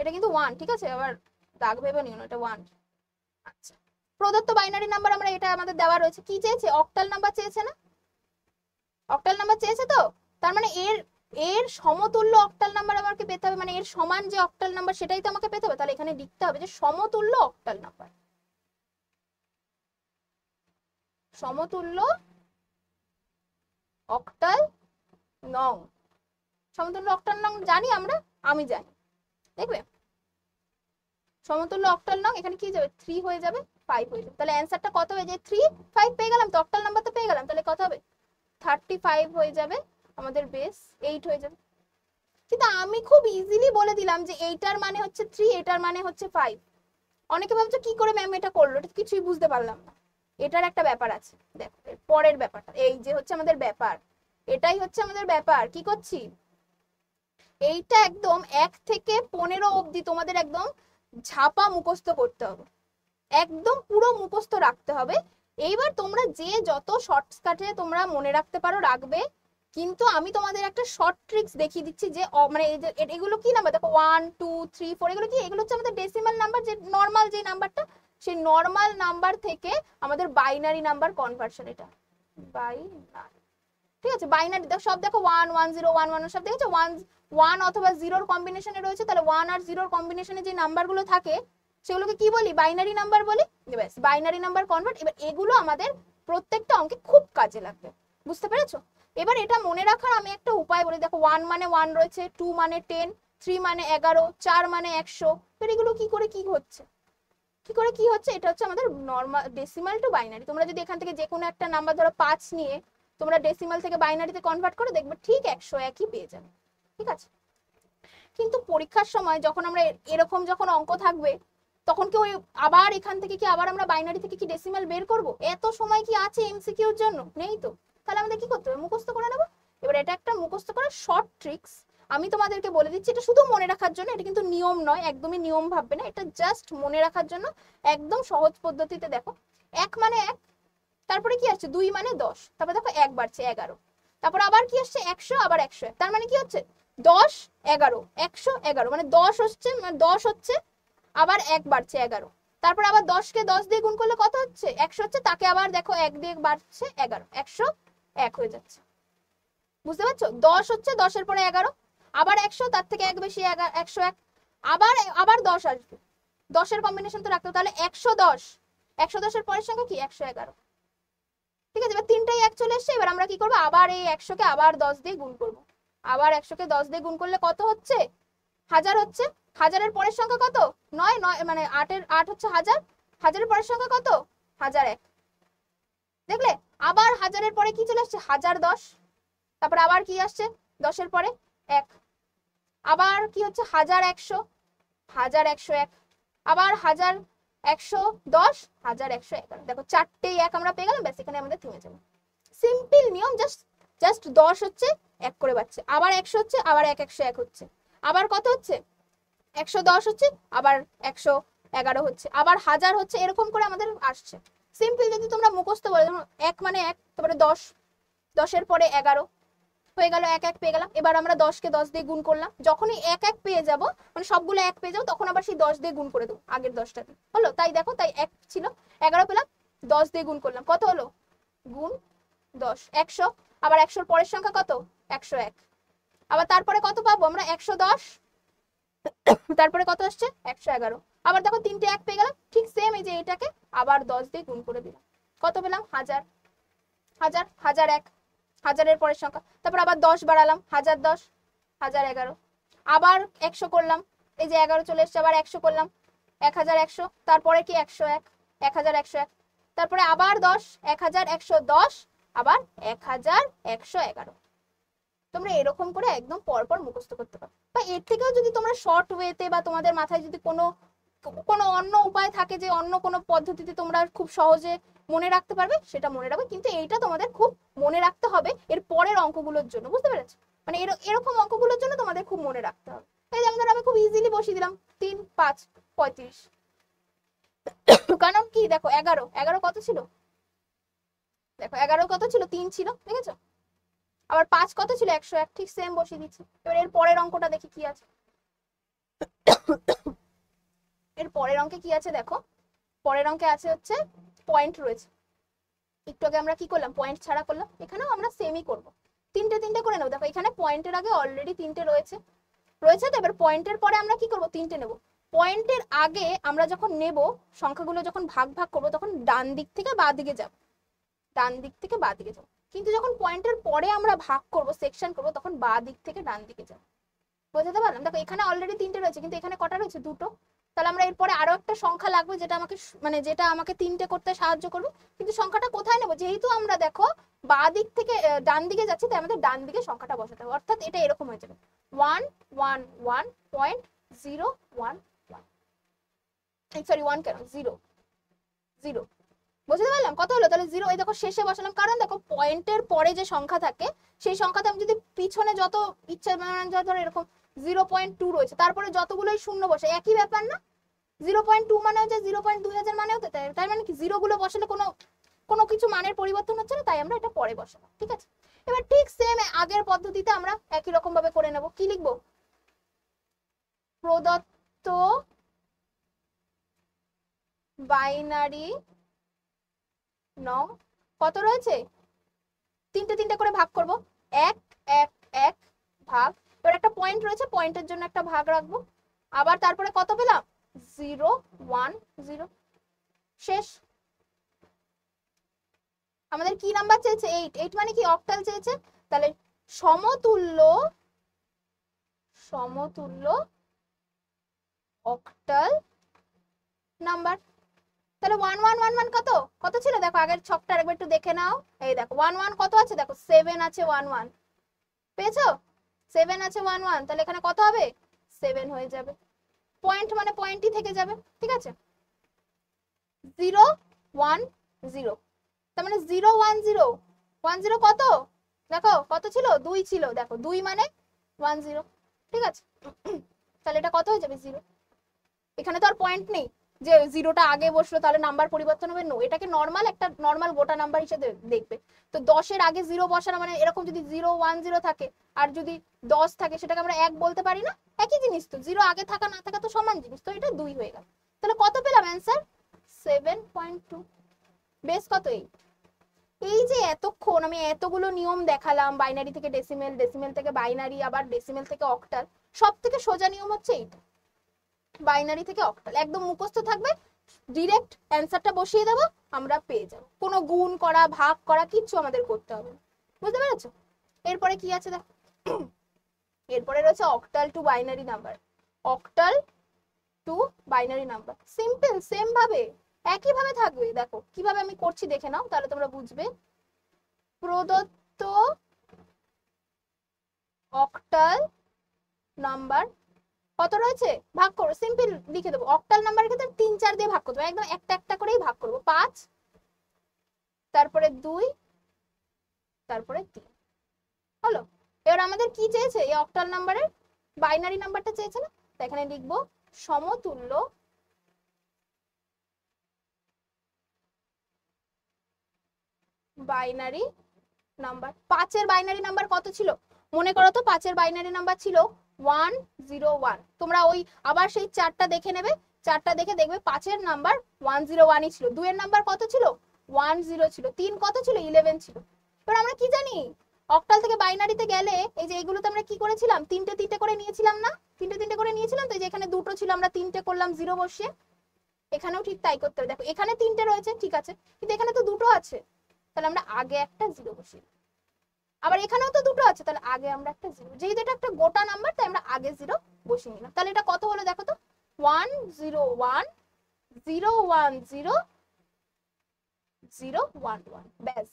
এটা কিন্তু 1, ঠিক আছে, আবার দাগ ভেবে নিও না, এটা 1। আচ্ছা, প্রদত্ত বাইনারি নাম্বার আমরা এটা আমাদের দেওয়া রয়েছে, কি চেয়েছে, অক্টাল নাম্বার চেয়েছে না, অক্টাল নাম্বার চেয়েছে, তো তার মানে এর এর সমতুল্য অক্টাল নাম্বার আমাকে পেতে হবে, মানে এর সমান যে অক্টাল নাম্বার সেটাই তো আমাকে পেতে হবে। তাহলে এখানে লিখতে হবে যে সমতুল্য অক্টাল নাম্বার, সমতুল্য অক্টাল নং। সমতুল্য অক্টাল নং জানি আমরা, আমি জানি, দেখবে সমতুল্য অক্টাল নং এখানে কি যাবে, 3 হয়ে যাবে, 5 হয়ে যাবে। তাহলে অ্যান্সারটা কত হবে, যে 3 5 পেয়ে গেলাম তো, অক্টাল নাম্বার তো পেয়ে গেলাম, তাহলে কত হবে 35 হয়ে যাবে, আমাদের বেস 8 হয়ে যাবে। কিন্তু আমি খুব ইজিলি বলে দিলাম যে এইটার মানে হচ্ছে 3, এটার মানে হচ্ছে 5। অনেকে ভাবছো কি করে ম্যাম এটা করলো, এটা কিছুই বুঝতে পারলাম না। এটার একটা ব্যাপার আছে, দেখো পরের ব্যাপারটা, এই যে হচ্ছে আমাদের ব্যাপার, এটাই হচ্ছে আমাদের ব্যাপার। কি করছি, এইটা একদম 1 থেকে 15 অবধি তোমাদের একদম ঝাপা মুখস্থ করতে হবে, একদম পুরো মুখস্থ রাখতে হবে। এইবার তোমরা যে যত শর্টকাটে তোমরা মনে রাখতে পারো রাখবে, কিন্তু আমি তোমাদের একটা শর্ট ট্রিক্স দেখিয়ে দিচ্ছি যে মানে এগুলো কি নাম্বার দেখো, 1 2 3 4, এগুলো কি, এগুলো হচ্ছে আমাদের ডেসিমাল নাম্বার, যে নর্মাল যে নাম্বারটা, সেই নর্মাল নাম্বার থেকে আমাদের বাইনারি নাম্বার কনভার্সন, এটা বাইনারি, ঠিক আছে। বাইনারি দেখো সব, দেখো 1 1 0 1 1 সব দেখেছো, 1 অথবা 0 কম্বিনেশনে রয়েছে, তাহলে 1 আর 0 কম্বিনেশনে যে নাম্বারগুলো থাকে সেগুলোকে কি বলি, বাইনারি নাম্বার বলি। ব্যাস, বাইনারি নাম্বার কনভার্ট। এবার এগুলো আমাদের প্রত্যেকটা অঙ্কে খুব কাজে লাগবে, বুঝতে পেরেছো। এবার এটা মনে রাখার আমি একটা উপায় বলি, দেখো 1 মানে 1 রয়েছে, 2 মানে 10, 3 মানে 11, 4 মানে 100। এবার এগুলো কি করে কি হচ্ছে, কি করে কি হচ্ছে, এটা হচ্ছে আমাদের নরমাল ডেসিমাল টু বাইনারি। তোমরা যদি এখান থেকে যে কোনো একটা নাম্বার ধরো 5 নিয়ে তোমরা ডেসিমাল থেকে বাইনারিতে কনভার্ট করে দেখবে ঠিক 101ই পেয়ে যাবে, ঠিক আছে। কিন্তু পরীক্ষার সময় যখন আমরা এরকম যখন অঙ্ক থাকবে, তখন কি ওই আবার এখান থেকে কি আবার আমরা বাইনারি থেকে কি ডেসিমাল বের করব, এত সময় কি আছে এমসিকিউর জন্য, নেই তো। তাহলে আমাদের কি করতে হবে, মুখস্থ করে নেব। এবার এটা একটা মুখস্থ করার শর্ট ট্রিক্স আমি তোমাদেরকে বলে দিচ্ছি, এটা শুধু মনে রাখার জন্য, এটা কিন্তু নিয়ম নয়, একদমই নিয়ম ভাববে না, এটা জাস্ট মনে রাখার জন্য একদম সহজ পদ্ধতিতে। দেখো 1 মানে 1, তারপরে কি আসছে 2 মানে 10, তারপরে দেখো 1 বাড়ছে 11, তারপর আবার কি আসছে 100, আবার 101, তার মানে কি হচ্ছে 10 11 111, মানে 10 হচ্ছে, মানে 10 হচ্ছে, আবার 1 বাড়ছে 11, তারপর আবার 10 কে 10 দিয়ে গুণ করলে কত হচ্ছে 100 হচ্ছে, তাকে আবার দেখো 1 দিয়ে বাড়ছে 11, 101 হয়ে যাচ্ছে, বুঝতে পারছো। 10 হচ্ছে, 10 এর পরে 11, আবার 100, তার থেকে 1 বেশি 101, আবার আবার 10 আসবে, 10 এর কম্বিনেশন তো রাখতে হবে, তাহলে 110, 110 এর পরের সংখ্যা কি 111, ঠিক আছে। এবার তিনটাই 1 চলে এসছে, এবার আমরা কি করবো, আবার এই 100 কে আবার 10 দিয়ে গুণ করবো, আবার 100 কে 10 দিয়ে গুণ করলে কত হচ্ছে 1000 হচ্ছে, 1000 এর পরের সংখ্যা কত 9 9, মানে 8 হচ্ছে 1000, 1000 এর পরের সংখ্যা কত 1001, দেখলে। আবার 1000 এর পরে কি চলে আসছে 1010, তারপর আবার কি আসছে 10 এর পরে 1, আবার কি হচ্ছে 1100, 1101, আবার 1110, 1111, দেখো চারটেই 1 আমরা পেয়ে গেলাম, ব্যাস এখানে আমাদের থেমে যাবে। সিম্পল নিয়ম, জাস্ট 10 হচ্ছে 1 করে বাড়ছে, আবার 100 হচ্ছে, আবার 101 হচ্ছে, আবার কত হচ্ছে 110 হচ্ছে, আবার 111 হচ্ছে, আবার 1000 হচ্ছে, এরকম করে আমাদের আসছে। সিম্পল যদি তোমরা মুখস্থ বলে, 1 মানে 1, তারপরে 10, 10 এর পরে 11 হয়ে গেল, 1 1 পেয়ে গেলাম। এবার আমরা 10 কে 10 দিয়ে গুণ করলাম, যখনই 1 1 পেয়ে যাব, মানে সবগুলো 1 পেয়ে যাবো, তখন আবার সেই 10 দিয়ে গুণ করে দেবো আগের 10টা দিয়ে, হলো। তাই দেখো, তাই 1 ছিল, 11 পেলাম, 10 দিয়ে গুণ করলাম, কত হলো গুণ 10 100, আবার 100 এর পরের সংখ্যা কত 101, আবার তারপরে কত পাবো আমরা 110, তারপরে কত আসছে 111, আবার দেখো তিনটে 1 পেয়ে গেলাম, ঠিক সেম এই যে এটাকে আবার 10 দিয়ে গুণ করে দিলাম, কত পেলাম 1000, 1000 1001, 1000 এর পরের সংখ্যা, তারপর আবার 10 বাড়ালাম 1010, 1011, আবার 100 করলাম, এই যে 11 চলে এসছে, আবার 100 করলাম 1100, তারপরে কি 101, 1101, তারপরে আবার 10 1110, আবার 1111। তোমরা এরকম করে একদম পরপর মুখস্থ করতে পারো, বা এর থেকেও যদি তোমরা শর্ট ওয়েতে বা তোমাদের মাথায় যদি কোনো অন্য উপায় থাকে, যে অন্য কোনো পদ্ধতিতে তোমরা খুব সহজে মনে রাখতে পারবে, সেটা মনে রাখবে। কিন্তু এইটা তোমাদের খুব মনে রাখতে হবে এর পরের অঙ্কগুলোর জন্য, বুঝতে পেরেছো, মানে এরকম অঙ্কগুলোর জন্য তোমাদের খুব মনে রাখতে হবে। এই যেমন ধরো আমি খুব ইজিলি বসিয়ে দিলাম 3 5 35, কারণ কি দেখো 11 কত ছিল, দেখো 11 কত ছিল 3 ছিল, দেখেছো। আবার 5 কত ছিল 101, ঠিক সেম বসিয়ে দিচ্ছি। এবার এর পরের অঙ্কটা দেখি কি আছে, এর পরের অঙ্কে কি আছে দেখো, পরের অঙ্কে আছে হচ্ছে পয়েন্ট রয়েছে। একটু আগে আমরা কি করলাম, পয়েন্ট ছাড়া করলাম, এখানেও আমরা সেমই করব, তিনটে তিনটে করে নেবো। দেখো এখানে পয়েন্টের আগে অলরেডি তিনটে রয়েছে রয়েছে তো, এবার পয়েন্টের পরে আমরা কি করব, তিনটে নেব। পয়েন্টের আগে আমরা যখন নেব, সংখ্যাগুলো যখন ভাগ ভাগ করবো, তখন ডান দিক থেকে বাঁ দিকে যাব, ডান দিক থেকে বাঁ দিকে যাব। কিন্তু যখন পয়েন্টের পরে আমরা ভাগ করব, সেকশন করব, তখন বাঁ দিক থেকে ডান দিকে যাব। বোঝাতে পারলাম? দেখো এখানে অলরেডি তিনটে রয়েছে, কিন্তু এখানে কটা রয়েছে, দুটো। তাহলে আমরা এরপরে আরো একটা সংখ্যা লাগবে, যেটা আমাকে মানে যেটা আমাকে তিনটে করতে সাহায্য করবে। কিন্তু সংখ্যাটা কোথায় নেব, যেহেতু আমরা দেখো বাঁ দিক থেকে ডান দিকে যাচ্ছি, তাই আমাদের ডান দিকে সংখ্যাটা বসাতে হবে। অর্থাৎ এটা এরকম হয়ে যাবে 111.011, সরি 1 কেন 0 0। বুঝতে পারলাম কত হলো? তাহলে 0, এই দেখো শেষে বসালাম, কারণ দেখো পয়েন্টের পরে যে সংখ্যা থাকে, সেই সংখ্যাতে আমি যদি পিছনে যত ইচ্ছা, মানে ধরো এরকম 0.2 রয়েছে, তারপরে যতগুলোই শূন্য বসে, একই ব্যাপার না? 0.2 মানে হচ্ছে 0.2000 মানেও তো তাই, মানে কি জিরো গুলো বসালে কোনো কিছু মানের পরিবর্তন হচ্ছে না, তাই আমরা এটা পরে বসাবো। ঠিক আছে, এবার ঠিক সেম আগের পদ্ধতিতে আমরা একই রকম ভাবে করে নেব। কি লিখবো, প্রদত্ত বাইনারি নং কত রয়েছে, তিনটে তিনটে করে ভাগ করব, 1 1 1 ভাগ, এবার একটা পয়েন্ট রয়েছে, পয়েন্টের জন্য একটা ভাগ রাখবো, আবার তারপরে কত পেলাম, 0 1 0, শেষ। আমাদের কি নাম্বার চেয়েছে, 8, 8 মানে কি অক্টাল চেয়েছে, তাহলে সমতুল্য সমতুল্য অক্টাল নাম্বার। তাহলে 1111 কত কত ছিল, দেখো আগের ছকটা আরেকবার একটু দেখে নাও। এই দেখো 11 কত আছে, দেখো 7 আছে, 11 পেয়েছো, 7 আছে 11, তাহলে এখানে কত হবে, 7 হয়ে যাবে। পয়েন্ট মানে পয়েন্টই থেকে যাবে। ঠিক আছে, 0 1 0, তার মানে 0 1 0 1 0 কত, দেখো কত ছিল, 2 ছিল, দেখো 2 মানে 1 0। ঠিক আছে, তাহলে এটা কত হয়ে যাবে, 0। এখানে তো আর পয়েন্ট নেই যে 0টা আগে বসলো তাহলে নাম্বার পরিবর্তন হবে, নো, এটাকে নর্মাল একটা নর্মাল গোটা নাম্বার হিসেবে দেখবে। তো 10-এর আগে 0 বসানো মানে এরকম যদি 0 1 0 থাকে, আর যদি 10 থাকে, সেটাকে আমরা 1 বলতে পারি না? একই জিনিস তো, 0 আগে থাকা না থাকা তো সমান জিনিস, তো এটা 2 হয়ে গেল। তাহলে কত পেলাম অ্যান্সার, 7.2। বেস কত, এই যে এতক্ষণ আমি এতগুলো নিয়ম দেখালাম, বাইনারি থেকে ডেসিমেল, ডেসিমেল থেকে বাইনারি, আবার ডেসিমেল থেকে অক্টাল, সব থেকে সোজা নিয়ম হচ্ছে এইটা, বাইনারি থেকে অক্টাল। একদম মুখস্থ থাকবে, ডিরেক্ট অ্যান্সারটা বসিয়ে দেবো, আমরা পেয়ে যাবো, কোনো গুণ করা ভাগ করা কিচ্ছু আমাদের করতে হবে না। বুঝতে পেরেছো? এরপরে কি আছে দেখো, এরপরে রয়েছে octal two binary number. Octal two binary number simple, same ভাবে একই ভাবে থাকবে। দেখো কিভাবে আমি করছি দেখে নাও, তাহলে তোমরা বুঝবে। প্রদত্ত অক্টাল নাম্বার কত রয়েছে, ভাগ করো, সিম্পল লিখে দেবো। অক্টাল নাম্বারের ক্ষেত্রে 3 4 দিয়ে ভাগ করতে হবে, একদম একটা একটা করেই ভাগ করবো। 5, তারপরে 2, তারপরে 3 হলো। এবার আমাদের কি চেয়েছে, এই অক্টাল নাম্বারের বাইনারি নাম্বারটা চেয়েছে না, তাই এখানে লিখবো সমতুল্য বাইনারি নাম্বার। 5-এর বাইনারি নাম্বার কত ছিল মনে করো তো, 5-এর বাইনারি নাম্বার ছিল 101। তোমরা ওই আবার সেই চারটা দেখে নেবে, চারটা দেখে দেখবে 5-এর নাম্বার 101ই ছিল। 2-এর নাম্বার কত ছিল, 10 ছিল। 3 কত ছিল, 11 ছিল। এবার আমরা কি জানি, অক্টাল থেকে বাইনারিতে গেলে এই যে এইগুলোতে আমরা কি করেছিলাম, তিনটে তিনটে করে নিয়েছিলাম না, তিনটে তিনটে করে নিয়েছিলাম তো, এই যে এখানে দুটো ছিল আমরা তিনটে করলাম 0 বসিয়ে, এখানেও ঠিক তাই করতে হবে। দেখো এখানে তিনটে রয়েছে ঠিক আছে, কিন্তু এখানে তো দুটো আছে, তাহলে আমরা আগে একটা 0 বসিয়ে, আবার এখানেও তো দুটো আছে, তাহলে আগে আমরা একটা 0, যেহেতু এটা একটা গোটা নাম্বার তাই আমরা আগে 0 বসিয়ে নিলাম। তাহলে এটা কত হলো দেখো তো, 101.01011, ব্যাস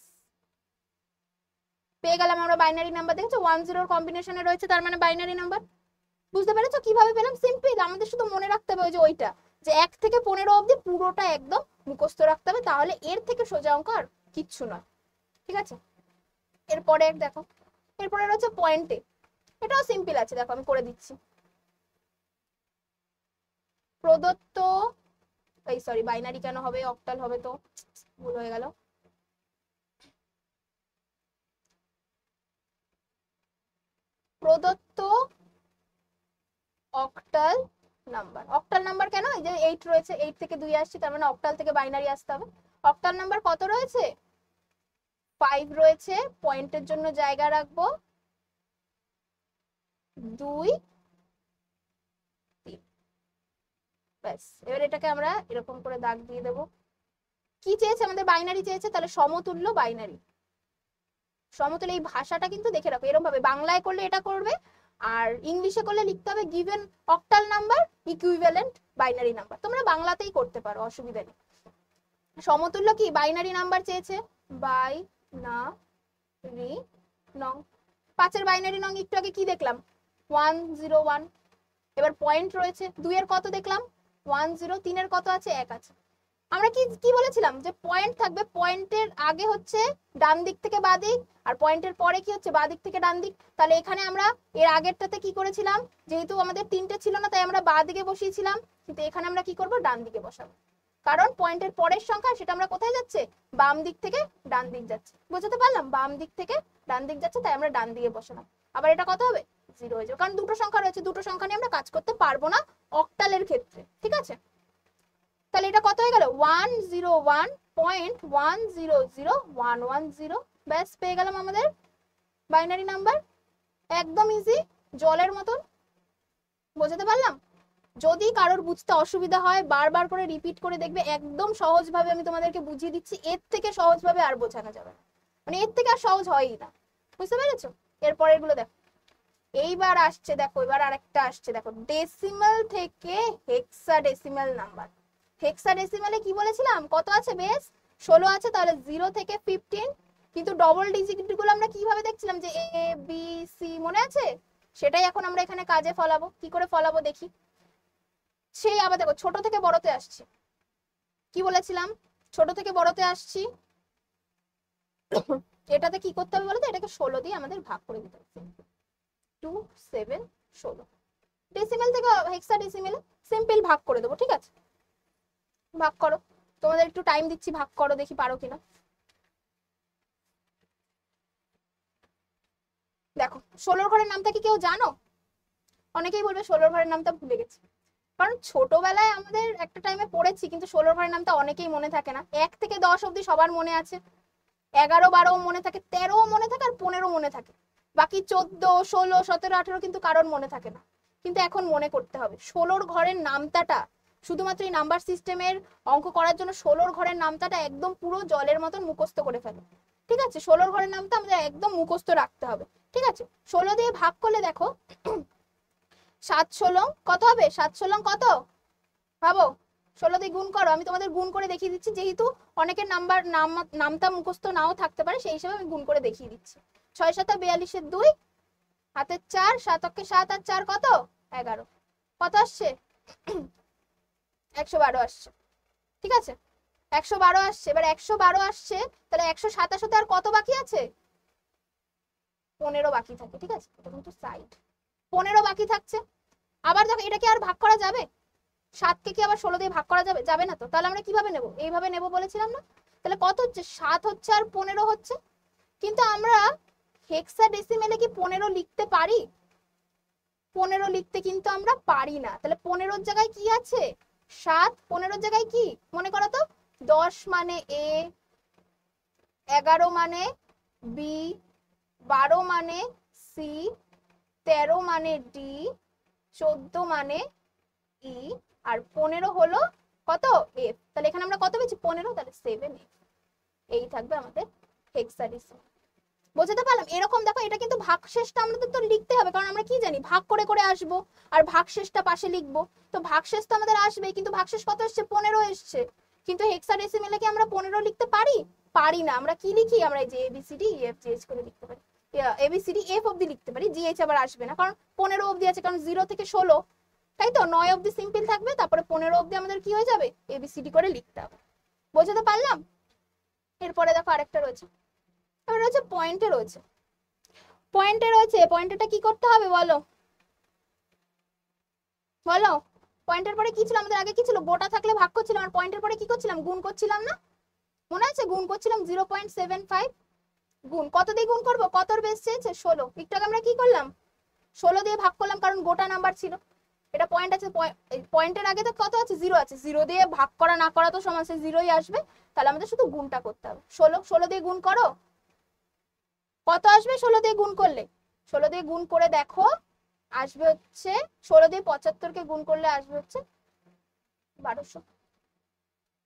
পেয়ে গেলাম আমরা বাইনারি নাম্বার। দেখছো 10 কম্বিনেশনে রয়েছে, তার মানে বাইনারি নাম্বার। বুঝতে পেরেছো কিভাবে পেলাম, সিম্পল। আমাদের শুধু মনে রাখতে হবে ওই যে ওইটা, যে 1 থেকে 15 অবধি পুরোটা একদম মুখস্থ রাখতে হবে, তাহলে এর থেকে সোজা অঙ্ক আর কিচ্ছু নয়। ঠিক আছে, এরপরে দেখো, এরপরে রয়েছে পয়েন্টে, এটাও সিম্পল আছে, দেখো আমি করে দিচ্ছি। প্রদত্ত, এই সরি বাইনারি কেন হবে, অক্টাল হবে, তো ভুল হয়ে গেল। প্রদত্ত অক্টাল নাম্বার। অক্টাল নাম্বার কেন? এই যে 8 রয়েছে, 8 থেকে 2 আসছে, তার মানে অক্টাল থেকে বাইনারি আসতে হবে। অক্টাল নাম্বার কত রয়েছে? 5 রয়েছে, পয়েন্টের জন্য জায়গা রাখবো 2 3। ব্যাস, এবার এটাকে আমরা এরকম করে দাগ দিয়ে দেবো। কি চেয়েছে আমাদের? বাইনারি চেয়েছে, তাহলে সমতুল্য বাইনারি। সমতুল্য, এই ভাষাটা কিন্তু দেখে রাখো, এরকম ভাবে বাংলায় করলে এটা করবে, আর ইংলিশে করলে লিখতে হবে given octal number equivalent binary number. তোমরা বাংলাতেই করতে পারো, অসুবিধা নেই। সমতুল্য কি? বাইনারি নাম্বার চেয়েছে, বাইনারি নং। 5 এর বাইনারি নং একটু আগে কি দেখলাম? 101। এবার পয়েন্ট রয়েছে, 2 এর কত দেখলাম? 10। 3 এর কত আছে? 1 আছে। আমরা কি কি বলেছিলাম? যে পয়েন্ট থাকবে, পয়েন্টের আগে হচ্ছে ডান দিক থেকে বাঁ দিক, আর পয়েন্টের পরে কি হচ্ছে? বাঁ দিক থেকে ডান দিক। তাহলে এখানে আমরা এর আগেরটাতে কি করেছিলাম? যেহেতু আমাদের 3টে ছিল না, তাই আমরা বাঁ দিকে বসিয়েছিলাম, কিন্তু এখানে আমরা কি করব? ডান দিকে বসাবো, কারণ পয়েন্টের পরের সংখ্যা সেটা আমরা কোথায় যাচ্ছে? বাম দিক থেকে ডান দিক যাচ্ছে। বুঝতে পারলাম? বাম দিক থেকে ডান দিক যাচ্ছে, তাই আমরা ডান দিকে বসালাম। আবার এটা কত হবে? 0 হয়ে যাবে, কারণ দুটো সংখ্যা রয়েছে, দুটো সংখ্যা নিয়ে আমরা কাজ করতে পারবো না অক্টালের ক্ষেত্রে। ঠিক আছে, তাহলে এটা কত হয়ে গেল? 101.100.110। ব্যাস, পেয়ে গেলাম আমাদের বাইনারি নাম্বার। একদম ইজি, জলের মতন। বুঝতে পারলাম? যদি কারোর বুঝতে অসুবিধা হয়, বারবার করে রিপিট করে দেখবে, একদম সহজভাবে আমি তোমাদেরকে বুঝিয়ে দিচ্ছি। এর থেকে সহজভাবে আর বোঝানো যাবে না, মানে এর থেকে আর সহজ হয়ই না। বুঝতে পেরেছো? এরপরের গুলো দেখো। এইবার আসছে, দেখো এবার আরেকটা আসছে, দেখো ডেসিমাল থেকে হেক্সাডেসিমাল নাম্বার। হেক্সাডেসিমালে কি বলেছিলাম? কত আছে? বেশ 16 আছে, তাহলে 0 থেকে 15। কিন্তু ডবল ডিজিট গুলো আমরা কিভাবে দেখছিলাম? যে এ বি সি, মনে আছে? সেটাই এখন আমরা এখানে কাজে ফলাবো। কি করে ফলাবো দেখি। সেই আবার দেখো, ছোট থেকে বড়তে আসছি। কি বলেছিলাম? ছোট থেকে বড়তে আসছি। এটাতে কি করতে হবে বলতো? এটাকে 16 দিয়ে আমাদের ভাগ করে দিতে হবে। 2 7 16। ডেসিমেল থেকে হেক্সাডেসিমেল সিম্পল ভাগ করে দেবো। ঠিক আছে, ভাগ করো। তোমাদের একটু টাইম দিচ্ছি, ভাগ করো, দেখি পারো কিনা। দেখো 16 ঘরের নামটা কি কেউ জানো? অনেকেই বলবে 16 ঘরের নামটা ভুলে গেছি, কারণ ছোটবেলায় আমাদের একটা টাইমে পড়েছি, কিন্তু 16 ঘরের নামটা অনেকেই মনে থাকে না। 1 থেকে 10 অব্দি সবার মনে আছে, 11 12 মনে থাকে, 13 মনে থাকে, আর 15 মনে থাকে। বাকি 14 16 17 18 কিন্তু কারোর মনে থাকে না। কিন্তু এখন মনে করতে হবে 16 ঘরের নামতাটা, শুধুমাত্র এই নাম্বার সিস্টেমের অঙ্ক করার জন্য 16 ঘরের নামতাটা একদম পুরো জলের মতন মুখস্থ করে ফেলো। ঠিক আছে, 16 ঘরের নামটা আমাদের একদম মুখস্থ রাখতে হবে। ঠিক আছে, 16 দিয়ে ভাগ করলে দেখো 7 16 কত হবে? 7 16 কত ভাবো? 16 দিয়ে গুণ করো, আমি তোমাদের গুণ করে দেখিয়ে দিচ্ছি, যেহেতু অনেকের নামটা মুখস্থ নাও থাকতে পারে, সেই হিসেবে আমি গুণ করে দেখিয়ে দিচ্ছি। 6 7 42 এর 2, হাতের 4, 7 অক্ষে 7 আর 4 কত? 11। কত আসছে? 112 আসছে। ঠিক আছে, 112 আসছে। এবার 112 আসছে, তাহলে 127 আর কত বাকি আছে? 15 বাকি থাকে। ঠিক আছে, এটা কিন্তু সাইড, 15 বাকি থাকছে। আবার দেখো, এটা কি আর ভাগ করা যাবে? 7 কে কি আবার 16 দিয়ে ভাগ করা যাবে? যাবে না তো। তাহলে আমরা কিভাবে নেব? এইভাবে নেব বলেছিলাম না? তাহলে কত হচ্ছে? 7 হচ্ছে আর 15 হচ্ছে। কিন্তু আমরা হেক্সাডেসিমেলে কি 15 লিখতে পারি? 15 লিখতে কিন্তু আমরা পারি না। তাহলে 15 এর জায়গায় কি আছে? 7। 15 এর জায়গায় কি মনে করো তো? 10 মানে এ, 11 মানে বি, 12 মানে সি, 13 মানে ডি, 14 মানে ই, আর 15 হলো কত? এফ। তাহলে এখানে আমরা কত পেয়েছি? 15, তাহলে 7F। এই থাকবে আমাদের হেক্সাডেসিমাল। বুঝতে পারলাম? এরকম দেখো, এটা কিন্তু ভাগশেষটা আমাদের তো লিখতে হবে, কারণ আমরা কি জানি? ভাগ করে করে আসবো, আর ভাগশেষটা পাশে লিখবো। তো ভাগশেষ তো আমাদের আসবে, কিন্তু ভাগশেষ কত এসছে? 15 এসছে। কিন্তু হেক্সাডেসিমেলে কি আমরা 15 লিখতে পারি? পারি না। আমরা কি লিখি? আমরা এই যে ABCD EF GH করে লিখতে পারি, ABCD F অব্দি লিখতে পারি, GH আবার আসবে না, কারণ 15 অব্দি আছে, কারণ 0 থেকে 16, তাই তো? 9 অব্দি সিম্পল থাকবে, তারপরে 15 অব্দি আমাদের কি হয়ে যাবে? ABCD করে লিখতে হবে। বুঝতে পারলাম? এরপরে দেখো আরেকটা রয়েছে, এবার রয়েছে পয়েন্টে রয়েছে। পয়েন্টে রয়েছে, পয়েন্টেটা কি করতে হবে বলো? বলো, পয়েন্টের পরে কি ছিল আমাদের? আগে কি ছিল? গোটা থাকলে ভাগ করছিলাম, আর পয়েন্টের পরে কি করছিলাম? গুণ করছিলাম না? মনে আছে? গুণ করছিলাম 0.75। গুণ কত দিয়ে গুণ করবো? কতর বেস চেয়েছে? 16। একটু আগে আমরা কি করলাম? 16 দিয়ে ভাগ করলাম, কারণ গোটা নাম্বার ছিল। এটা পয়েন্ট আছে, পয়েন্টের আগে তো কত আছে, 0 আছে, 0 দিয়ে ভাগ করা না করা তো সমান, সে 0ই আসবে। তাহলে আমাদের শুধু গুণটা করতে হবে। 16 দিয়ে গুণ করো, কত আসবে 16 দিয়ে গুণ করলে? 16 দিয়ে গুণ করে দেখো, আসবে হচ্ছে 16 দিয়ে 75 কে গুণ করলে আসবে হচ্ছে 1200।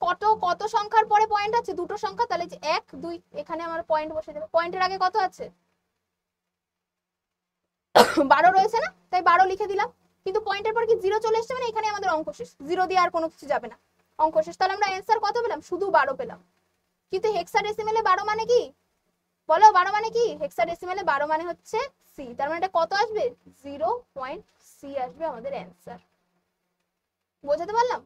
কত কত সংখ্যার পরে পয়েন্ট আছে? দুটো সংখ্যা, তাহলে যে 1 2 এখানে আমার পয়েন্ট বসে যাবে। পয়েন্টের আগে কত আছে? 12 রয়েছে না, তাই 12 লিখে দিলাম। কিন্তু পয়েন্টের পর কি 0 চলে এসেছে, মানে এখানে আমাদের অঙ্ক শেষ, 0 দিয়ে আর কোনো কিছু যাবে না, অঙ্ক শেষ। তাহলে আমরা অ্যান্সার কত পেলাম? শুধু 12 পেলাম। কিন্তু হেক্সাডেসিমেলে 12 মানে কি বলো? 12 মানে কি? হেক্সাডেসিমেলে 12 মানে হচ্ছে সি, তার মানে এটা কত আসবে? 0.c আসবে আমাদের অ্যান্সার। বোঝাতে পারলাম?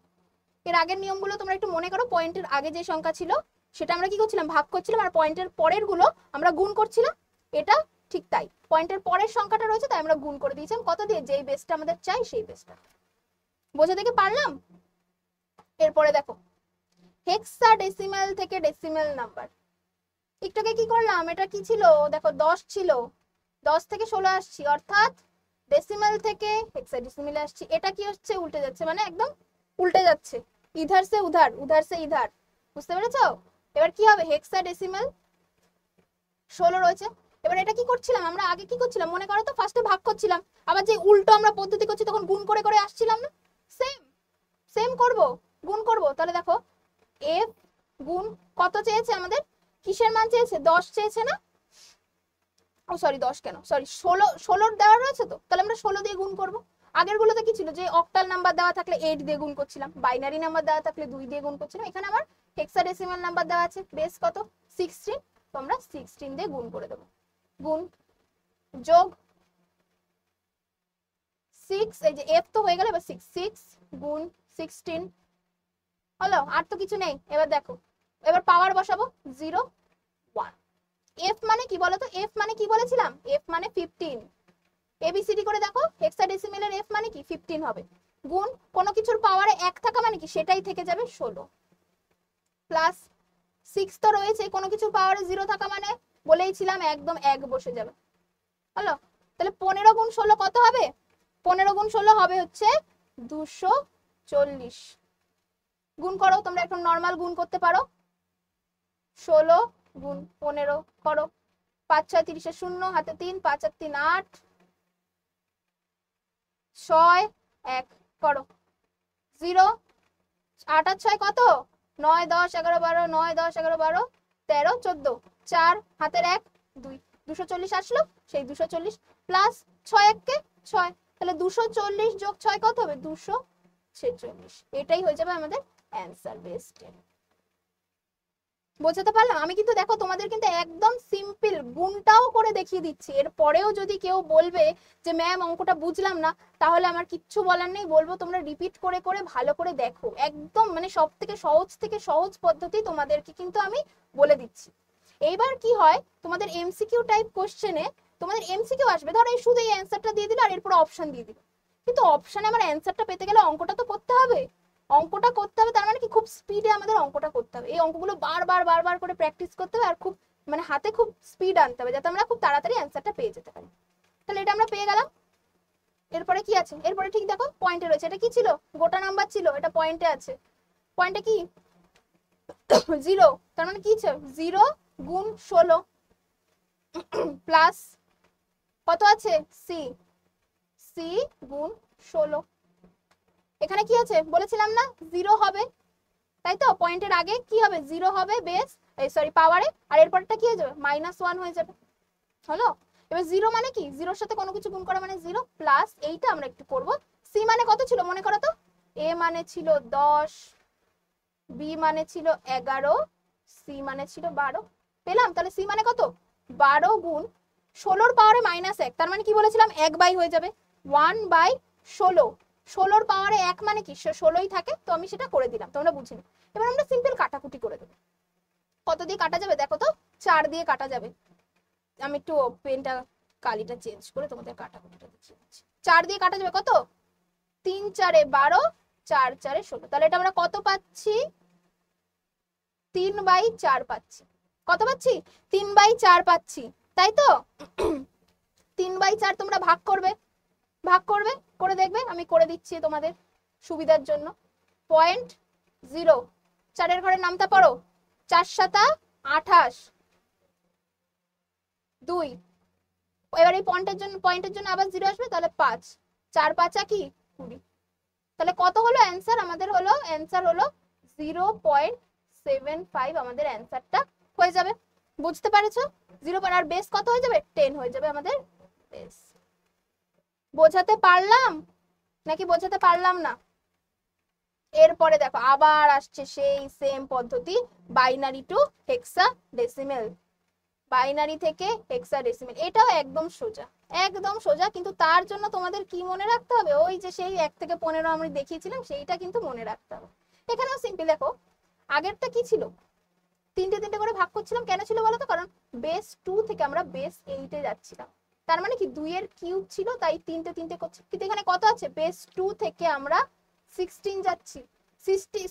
এর আগের নিয়মগুলো তোমরা একটু মনে করো। পয়েন্টের আগে যে সংখ্যা ছিল সেটা আমরা কি করছিলাম? ভাগ করছিলাম, আর পয়েন্টের পরের গুলো আমরা গুণ করছিলাম। এটা ঠিক তাই, পয়েন্টের পরের সংখ্যাটা রয়েছে তাই আমরা গুণ করে দিয়েছিলাম কত দিয়ে? যেই বেসটা আমাদের চাই সেই বেসটা। বোঝাতে কি পারলাম? এরপরে দেখো, হেক্সাডেসিমাল থেকে ডেসিমাল নাম্বার। একটুকে কি করলাম, এটা কি ছিল দেখো, 10 ছিল, 10 থেকে 16 আসছি, অর্থাৎ ডেসিমাল থেকে হেক্সাডেসিমালে আসছি। এটা কি হচ্ছে? উল্টে যাচ্ছে, মানে একদম উল্টে যাচ্ছে, ইধার সে উধার, উধার সে ইধার। বুঝতে পেরেছো? এবার কি হবে? হেক্সাডেসিমাল 16 রয়েছে। এবার এটা কি করছিলাম আমরা? আগে কি করছিলাম মনে করো তো? ফার্স্টে ভাগ করছিলাম, আবার যে উল্টো আমরা পদ্ধতি করছি তখন গুণ করে করে আসছিলাম না? সেম সেম করব, গুণ করব। তাহলে দেখো, এফ গুণ কত চেয়েছে আমাদের? কিসের মান চেয়েছে? 10 চেয়েছে না? ও সরি, 10 কেন, সরি 16 দেওয়া রয়েছে তো, তাহলে আমরা 16 দিয়ে গুণ করব। আগের গুলোতে কি ছিল, যে অক্টাল নাম্বার দেওয়া থাকলে 8 দিয়ে গুণ করছিলাম, বাইনারি নাম্বার দেওয়া থাকলে 2 দিয়ে গুণ করছিলাম। এখানে আমার হেক্সাডেসিমাল নাম্বার দেওয়া আছে, বেস কত? 16, তো আমরা 16 দিয়ে গুণ করে দেব। গুণ যোগ 6, এই যে f তো হয়ে গেল, এবার 6 গুণ 16 হলো, আর তো কিছু নেই। এবার দেখো, এবার পাওয়ার বসাবো, 0 1। f মানে কি বলতো? f মানে কি বলেছিলাম? f মানে 15। এবিসিডি করে দেখো, হেক্সাডেসিমেলের f মানে কি? 15 হবে। গুণ কোনো কিছুর পাওয়ারে 1 থাকা মানে কি? সেটাই থেকে যাবে 16, প্লাস 6 তো রয়েছে, কোনো কিছুর পাওয়ারে 0 থাকা মানে বলেইছিলাম একদম 1 বসে যাবে। হলো, তাহলে 15 গুণ 16 কত হবে? 15 গুণ 16 হবে হচ্ছে 240। গুণ করো, তোমরা এখন নরমাল গুণ করতে পারো। 16 গুণ 15 করো, 5 6 30 শূন্য, হাতে 3, 5 আর 3 8, 6 1 করো, 0 8 আর 6 কত? 9 10 11 12, 9 10 11 12 13 14, 4 হাতের 1 2, 240 আসলো। সেই 240 প্লাস 6 1 কে 6, তাহলে 240 যোগ 6 কত হবে? 246। এটাই হয়ে যাবে আমাদের অ্যান্সার, বেস 10। বোঝাতে পারলাম? আমি কিন্তু দেখো তোমাদের কিন্তু একদম সিম্পল গুণটাও করে দেখিয়ে দিচ্ছি। এর পরেও যদি কেউ বলবে যে ম্যাম অঙ্কটা বুঝলাম না, তাহলে আমার কিচ্ছু বলার নেই, বলবো তোমরা রিপিট করে করে ভালো করে দেখো। একদম মানে সব থেকে সহজ পদ্ধতি তোমাদেরকে কিন্তু আমি বলে দিচ্ছি। এইবার কি হয়, তোমাদের এমসিকিউ টাইপ কোশ্চেনে তোমাদের এমসিকিউ আসবে, ধরো এই শুধু এই অ্যান্সারটা দিয়ে দিল আর এরপর অপশন দিয়ে দিল, কিন্তু অপশনে আমার অ্যান্সারটা পেতে গেলে অঙ্কটা তো করতে হবে। অঙ্কটা করতে হবে তার মানে কি? খুব স্পিডে আমাদের অঙ্কটা করতে হবে। এই অঙ্কগুলো বারবার করে প্র্যাকটিস করতে হবে, আর খুব মানে হাতে খুব স্পিড আনতে হবে, যাতে আমরা খুব তাড়াতাড়ি অ্যান্সারটা পেয়ে যেতে পারি। তাহলে এটা আমরা পেয়ে গেলাম। এরপরে কি আছে? এরপরে ঠিক দেখো, পয়েন্টে রয়েছে। এটা কি ছিল? গোটা নাম্বার ছিল, এটা পয়েন্টে আছে। পয়েন্টে কি? 0, তার মানে কি ছিল? 0 গুণ 16 প্লাস কত আছে? সি গুণ 16। এখানে কি আছে বলেছিলাম না? 0 হবে, তাই তো? পয়েন্টের আগে কি হবে? 0 হবে বেস, সরি পাওয়ারে, আর এরপরটা কি হয়ে যাবে? -1 হয়ে যাবে। হলো, এবার 0 মানে কি? 0 এর সাথে কোনো কিছু গুণ করা মানে 0, প্লাস এইটা আমরা একটু করব। সি মানে কত ছিল মনে করো তো? এ মানে ছিল 10, বি মানে ছিল 11, সি মানে ছিল 12। পেলাম? তাহলে সি মানে কত? 12 গুণ 16 পাওয়ারে -1, তার মানে কি বলেছিলাম? 1 হয়ে যাবে, 1/16। 16 পাওয়ারে 1 মানে কি? 16ই থাকে, তো আমি সেটা করে দিলাম, তোমরা বুঝে নিও। এবার আমরা সিম্পল কাটাকুটি করে দেবো। কত দিয়ে কাটা যাবে দেখো তো? 4 দিয়ে কাটা যাবে। আমি একটু পেনটা কালিটা চেঞ্জ করে তোমাদের কাটাকুটিটা দেখিয়ে দিচ্ছি। 4 দিয়ে কাটা যাবে কত? 3 4 12, 4 4 16। তাহলে এটা আমরা কত পাচ্ছি? 3/4 পাচ্ছি। কত পাচ্ছি? 3/4 পাচ্ছি, তাই তো? 3/4 তোমরা ভাগ করবে, ভাগ করবে, করে দেখবে, আমি করে দিচ্ছি তোমাদের সুবিধার জন্য। 0.0, 4 ঘরের নামটা পড়ো, 4 7 28, 2, এবার এই পয়েন্টের জন্য আবার 0 আসবে, তাহলে 5, 4 5 কি 20। তাহলে কত হলো অ্যান্সার আমাদের? হলো অ্যান্সার হলো 0.75 আমাদের অ্যান্সারটা হয়ে যাবে। বুঝতে পারছো? 0 আর বেস কত হয়ে যাবে? 10 হয়ে যাবে আমাদের বেস। বোঝাতে পারলাম নাকি বোঝাতে পারলাম না? এরপরে দেখো আবার আসছে সেই সেম পদ্ধতি, বাইনারি টু হেক্সাডেসিমেল। বাইনারি থেকে হেক্সাডেসিমেল, এটাও একদম সোজা, একদম সোজা। কিন্তু তার জন্য তোমাদের কি মনে রাখতে হবে? ওই যে সেই 1 থেকে 15 আমি দেখিয়েছিলাম, সেইটা কিন্তু মনে রাখতে হবে। এখানেও সিম্পল। দেখো আগেরটা কি ছিল? 3টে করে ভাগ করছিলাম। কেন ছিল বলো তো? কারণ বেস 2 থেকে আমরা বেস 8 এ যাচ্ছিলাম। তার মানে কি 2 এর কিউব ছিল, তাই 3টে করছি। কিন্তু এখানে কত আছে? বেস 2 থেকে আমরা 16 যাচ্ছি।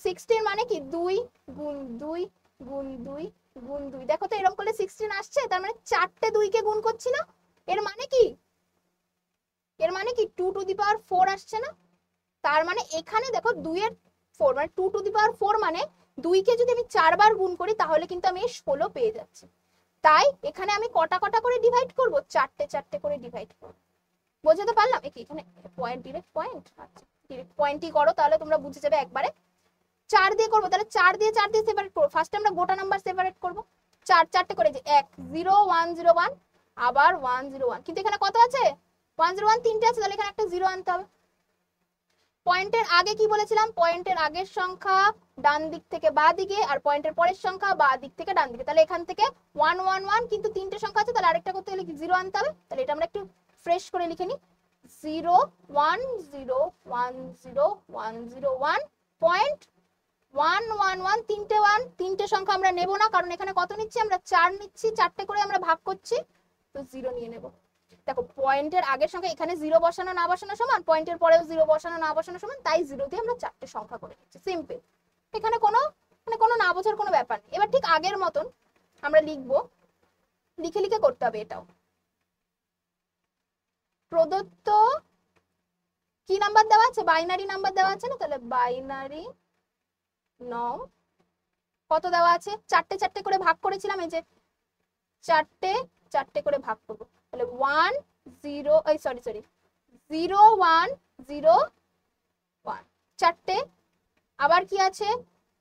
16 মানে কি 2 গুণ 2 গুণ 2 গুণ 2। দেখো তো এরকম করলে 16 আসছে, তার মানে 4টে 2 কে গুণ করছি না? এর মানে কি? এর মানে কি 2 টু দি পাওয়ার 4 আসছে না? তার মানে এখানে দেখো 2 এর 4 মানে 2 টু দি পাওয়ার 4 মানে 2 কে যদি আমি 4 বার গুণ করি তাহলে কিন্তু আমি 16 পেয়ে যাচ্ছি। তাই এখানে আমি কটা করে ডিভাইড করব? 4টে করে ডিভাইড করব। বোঝাতে পারলাম? এখানে পয়েন্ট, ডিরেক্ট পয়েন্ট। আচ্ছা ডিরেক্ট পয়েন্টই করো, তাহলে তোমরা বুঝে যাবে একবারে। 4 দিয়ে করবো, তাহলে 4 দিয়ে সেপারেট করবো। ফার্স্টে আমরা গোটা নাম্বার সেপারেট করবো। 4টে করে, যে 1 0 1 0 1, আবার 1 0 1। কিন্তু এখানে কত আছে? 1 0 1 3টে আছে, তাহলে এখানে একটা 0 আনতে হবে। পয়েন্টের আগে কি বলেছিলাম? পয়েন্টের আগের সংখ্যা ডান দিক থেকে বাঁ দিকে, আর পয়েন্টের পরের সংখ্যা বাঁ দিক থেকে ডান দিকে। তাহলে এখান থেকে 1 1 1, কিন্তু 3টে সংখ্যা আছে, তাহলে আরেকটা করতে গেলে কি 0 আনতে হবে। তাহলে এটা আমরা একটু ফ্রেশ করে লিখে নিই। 0 1 0 1 0 1 0 1, পয়েন্ট 1 1 1, 3টে 1। 3টে সংখ্যা আমরা নেব না, কারণ এখানে কত নিচ্ছি আমরা? 4 নিচ্ছি। 4টে করে আমরা ভাগ করছি, তো 0 নিয়ে নেব। দেখো পয়েন্টের আগের সংখ্যা এখানে 0 বসানো না বসানো সমান, পয়েন্টের পরেও 0 বসানো না বসানো সমান, তাই 0 দিয়ে আমরা 4টে সংখ্যা করে নিচ্ছি। সিম্পল। এখানে কোনো না বোঝার কোনো ব্যাপার নেই। এবার ঠিক আগের মতন আমরা লিখবো, লিখে করতে হবে এটাও। প্রদত্ত কি নাম্বার দেওয়া আছে? বাইনারি নাম্বার দেওয়া আছে না? তাহলে বাইনারি নং কত দেওয়া আছে? 4টে করে ভাগ করেছিলাম। এই যে 4টে করে ভাগ করবো। তাহলে 1 0, সরি 0 1 0 1, 4টে। আবার কি আছে?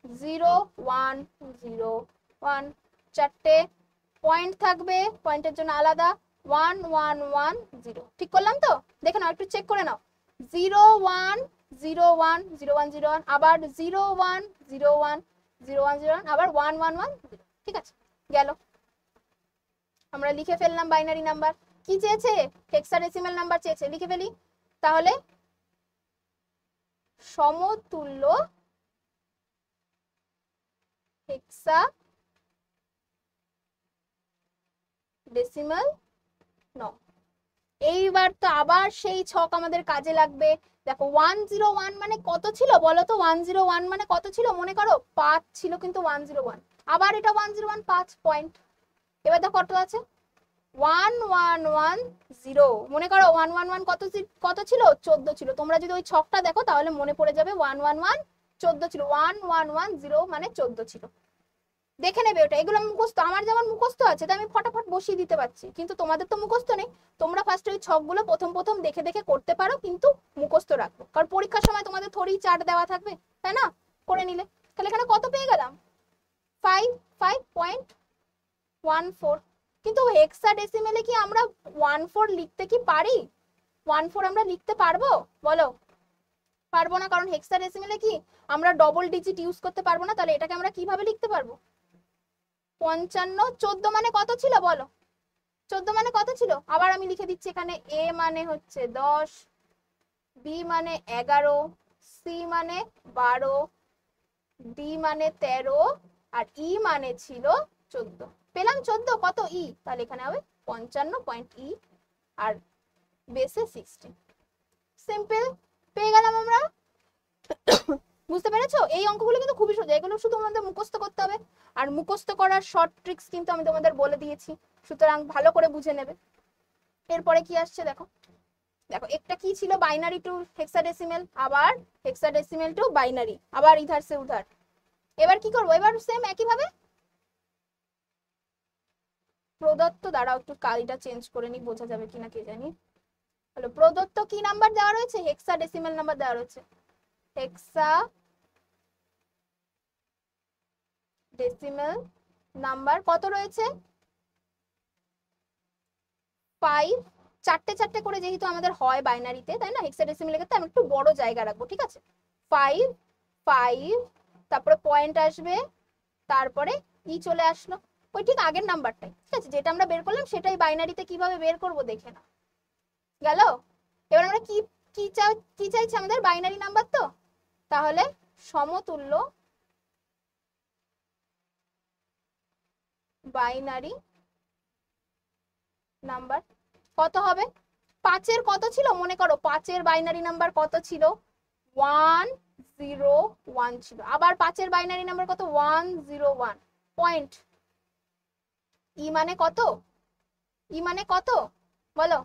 0 1 0 1, 4টে। পয়েন্ট থাকবে, পয়েন্টের জন্য আলাদা 1 1 1 0। ঠিক করলাম তো? দেখে নাও, একটু চেক করে নাও। 0 1 0 1 0 1 0 1, আবার 0 1 0 1 0 1 0 1, আবার 1 1 1 0। ঠিক আছে, গেল। আমরা লিখে ফেললাম বাইনারি নাম্বার। কি চেয়েছে? হেক্সাডেসিমাল নাম্বার চেয়েছে, লিখে ফেলি তাহলে। সমতুল্য হেক্সাডেসিমাল নং। এইবার তো আবার সেই ছক আমাদের কাজে লাগবে। দেখো 101 মানে কত ছিল বলো তো? 101 মানে কত ছিল মনে করো? 5 ছিল, কিন্তু 101। আবার এটা 101, 5 পয়েন্ট। এবার দেখো কত আছে? 1110। মনে করো 111 কত ছিল? 14 ছিল। তোমরা যদি ওই ছকটা দেখো তাহলে মনে পড়ে যাবে 111 14 ছিল। 1110 মানে 14 ছিল। দেখে নেবে ওটা। এগুলো মুখস্থ, আমার যেমন মুখস্থ আছে তাই আমি ফটাফট বসিয়ে দিতে পারছি, কিন্তু তোমাদের তো মুখস্থ নেই। তোমরা ফার্স্টে ওই ছকগুলো প্রথম দেখে করতে পারো, কিন্তু মুখস্থ রাখো, কারণ পরীক্ষার সময় তোমাদের থোড়ি চার্ট দেওয়া থাকবে, তাই না? করে নিলে। তাহলে এখানে কত পেয়ে গেলাম? 5.14। কিন্তু হেক্সাডেসিমেলে কি আমরা 14 লিখতে কি পারি? 14 আমরা লিখতে পারবো বলো? পারবো না, কারণ হেক্সাডেসিমেলে কি আমরা ডবল ডিজিট ইউজ করতে পারবো না। তাহলে এটাকে আমরা কিভাবে লিখতে পারবো? 55। 14 মানে কত ছিল বলো? 14 মানে কত ছিল? আবার আমি লিখে দিচ্ছি এখানে। এ মানে হচ্ছে 10, বি মানে 11, সি মানে 12, ডি মানে 13, আর ই মানে ছিল 14। পেলাম 14। কত? ই। তাহলে এখানে হবে 55 ই, আর বেসে 16। সিম্পল, পেয়ে গেলাম আমরা। বুঝতে পেরেছো? এই অঙ্কগুলো কিন্তু খুবই সোজা, এগুলো শুধু আমাদের মুখস্থ করতে হবে। আর মুখস্থ করার শর্ট ট্রিক্স কিন্তু আমি তোমাদের বলে দিয়েছি, সুতরাং ভালো করে বুঝে নেবে। এরপরে কি আসছে দেখো, দেখো একটা কি ছিল, বাইনারি টু হেক্সাডেসিমেল, আবার হেক্সাডেসিমেল টু বাইনারি, আবার ইধার সে উধার। এবার কি করবো, এবার সেম একই ভাবে প্রদত্ত, দাঁড়াও একটু কালিটা চেঞ্জ করে নি, বোঝা যাবে কিনা কে জানি। হলো প্রদত্ত কি নাম্বার দেওয়া রয়েছে, হেক্সাডেসিমেল নাম্বার দেওয়া রয়েছে। হেক্সাডেসিমেল নাম্বার কত রয়েছে, 5। চারটে চারটে করে যেহেতু আমাদের হয় বাইনারিতে, তাই না, হেক্সাডেসিমেলের ক্ষেত্রে আমি একটু বড় জায়গা রাখবো, ঠিক আছে। 5 5, তারপরে পয়েন্ট আসবে, তারপরে ই চলে আসলো, ওই ঠিক আগের নাম্বারটাই, ঠিক আছে, যেটা আমরা বের করলাম সেটাই বাইনারিতে কিভাবে বের করব দেখে না গেল। এবার আমরা কি কি চাইছি, আমাদের বাইনারি নাম্বার, তো তাহলে সমতুল্য বাইনারি নাম্বার কত হবে, 5-এর কত ছিল মনে করো, 5-এর বাইনারি নাম্বার কত ছিল, 101 ছিল। আবার 5-এর বাইনারি নাম্বার কত, 101। পয়েন্ট ই মানে কত, ই মানে কত বলো,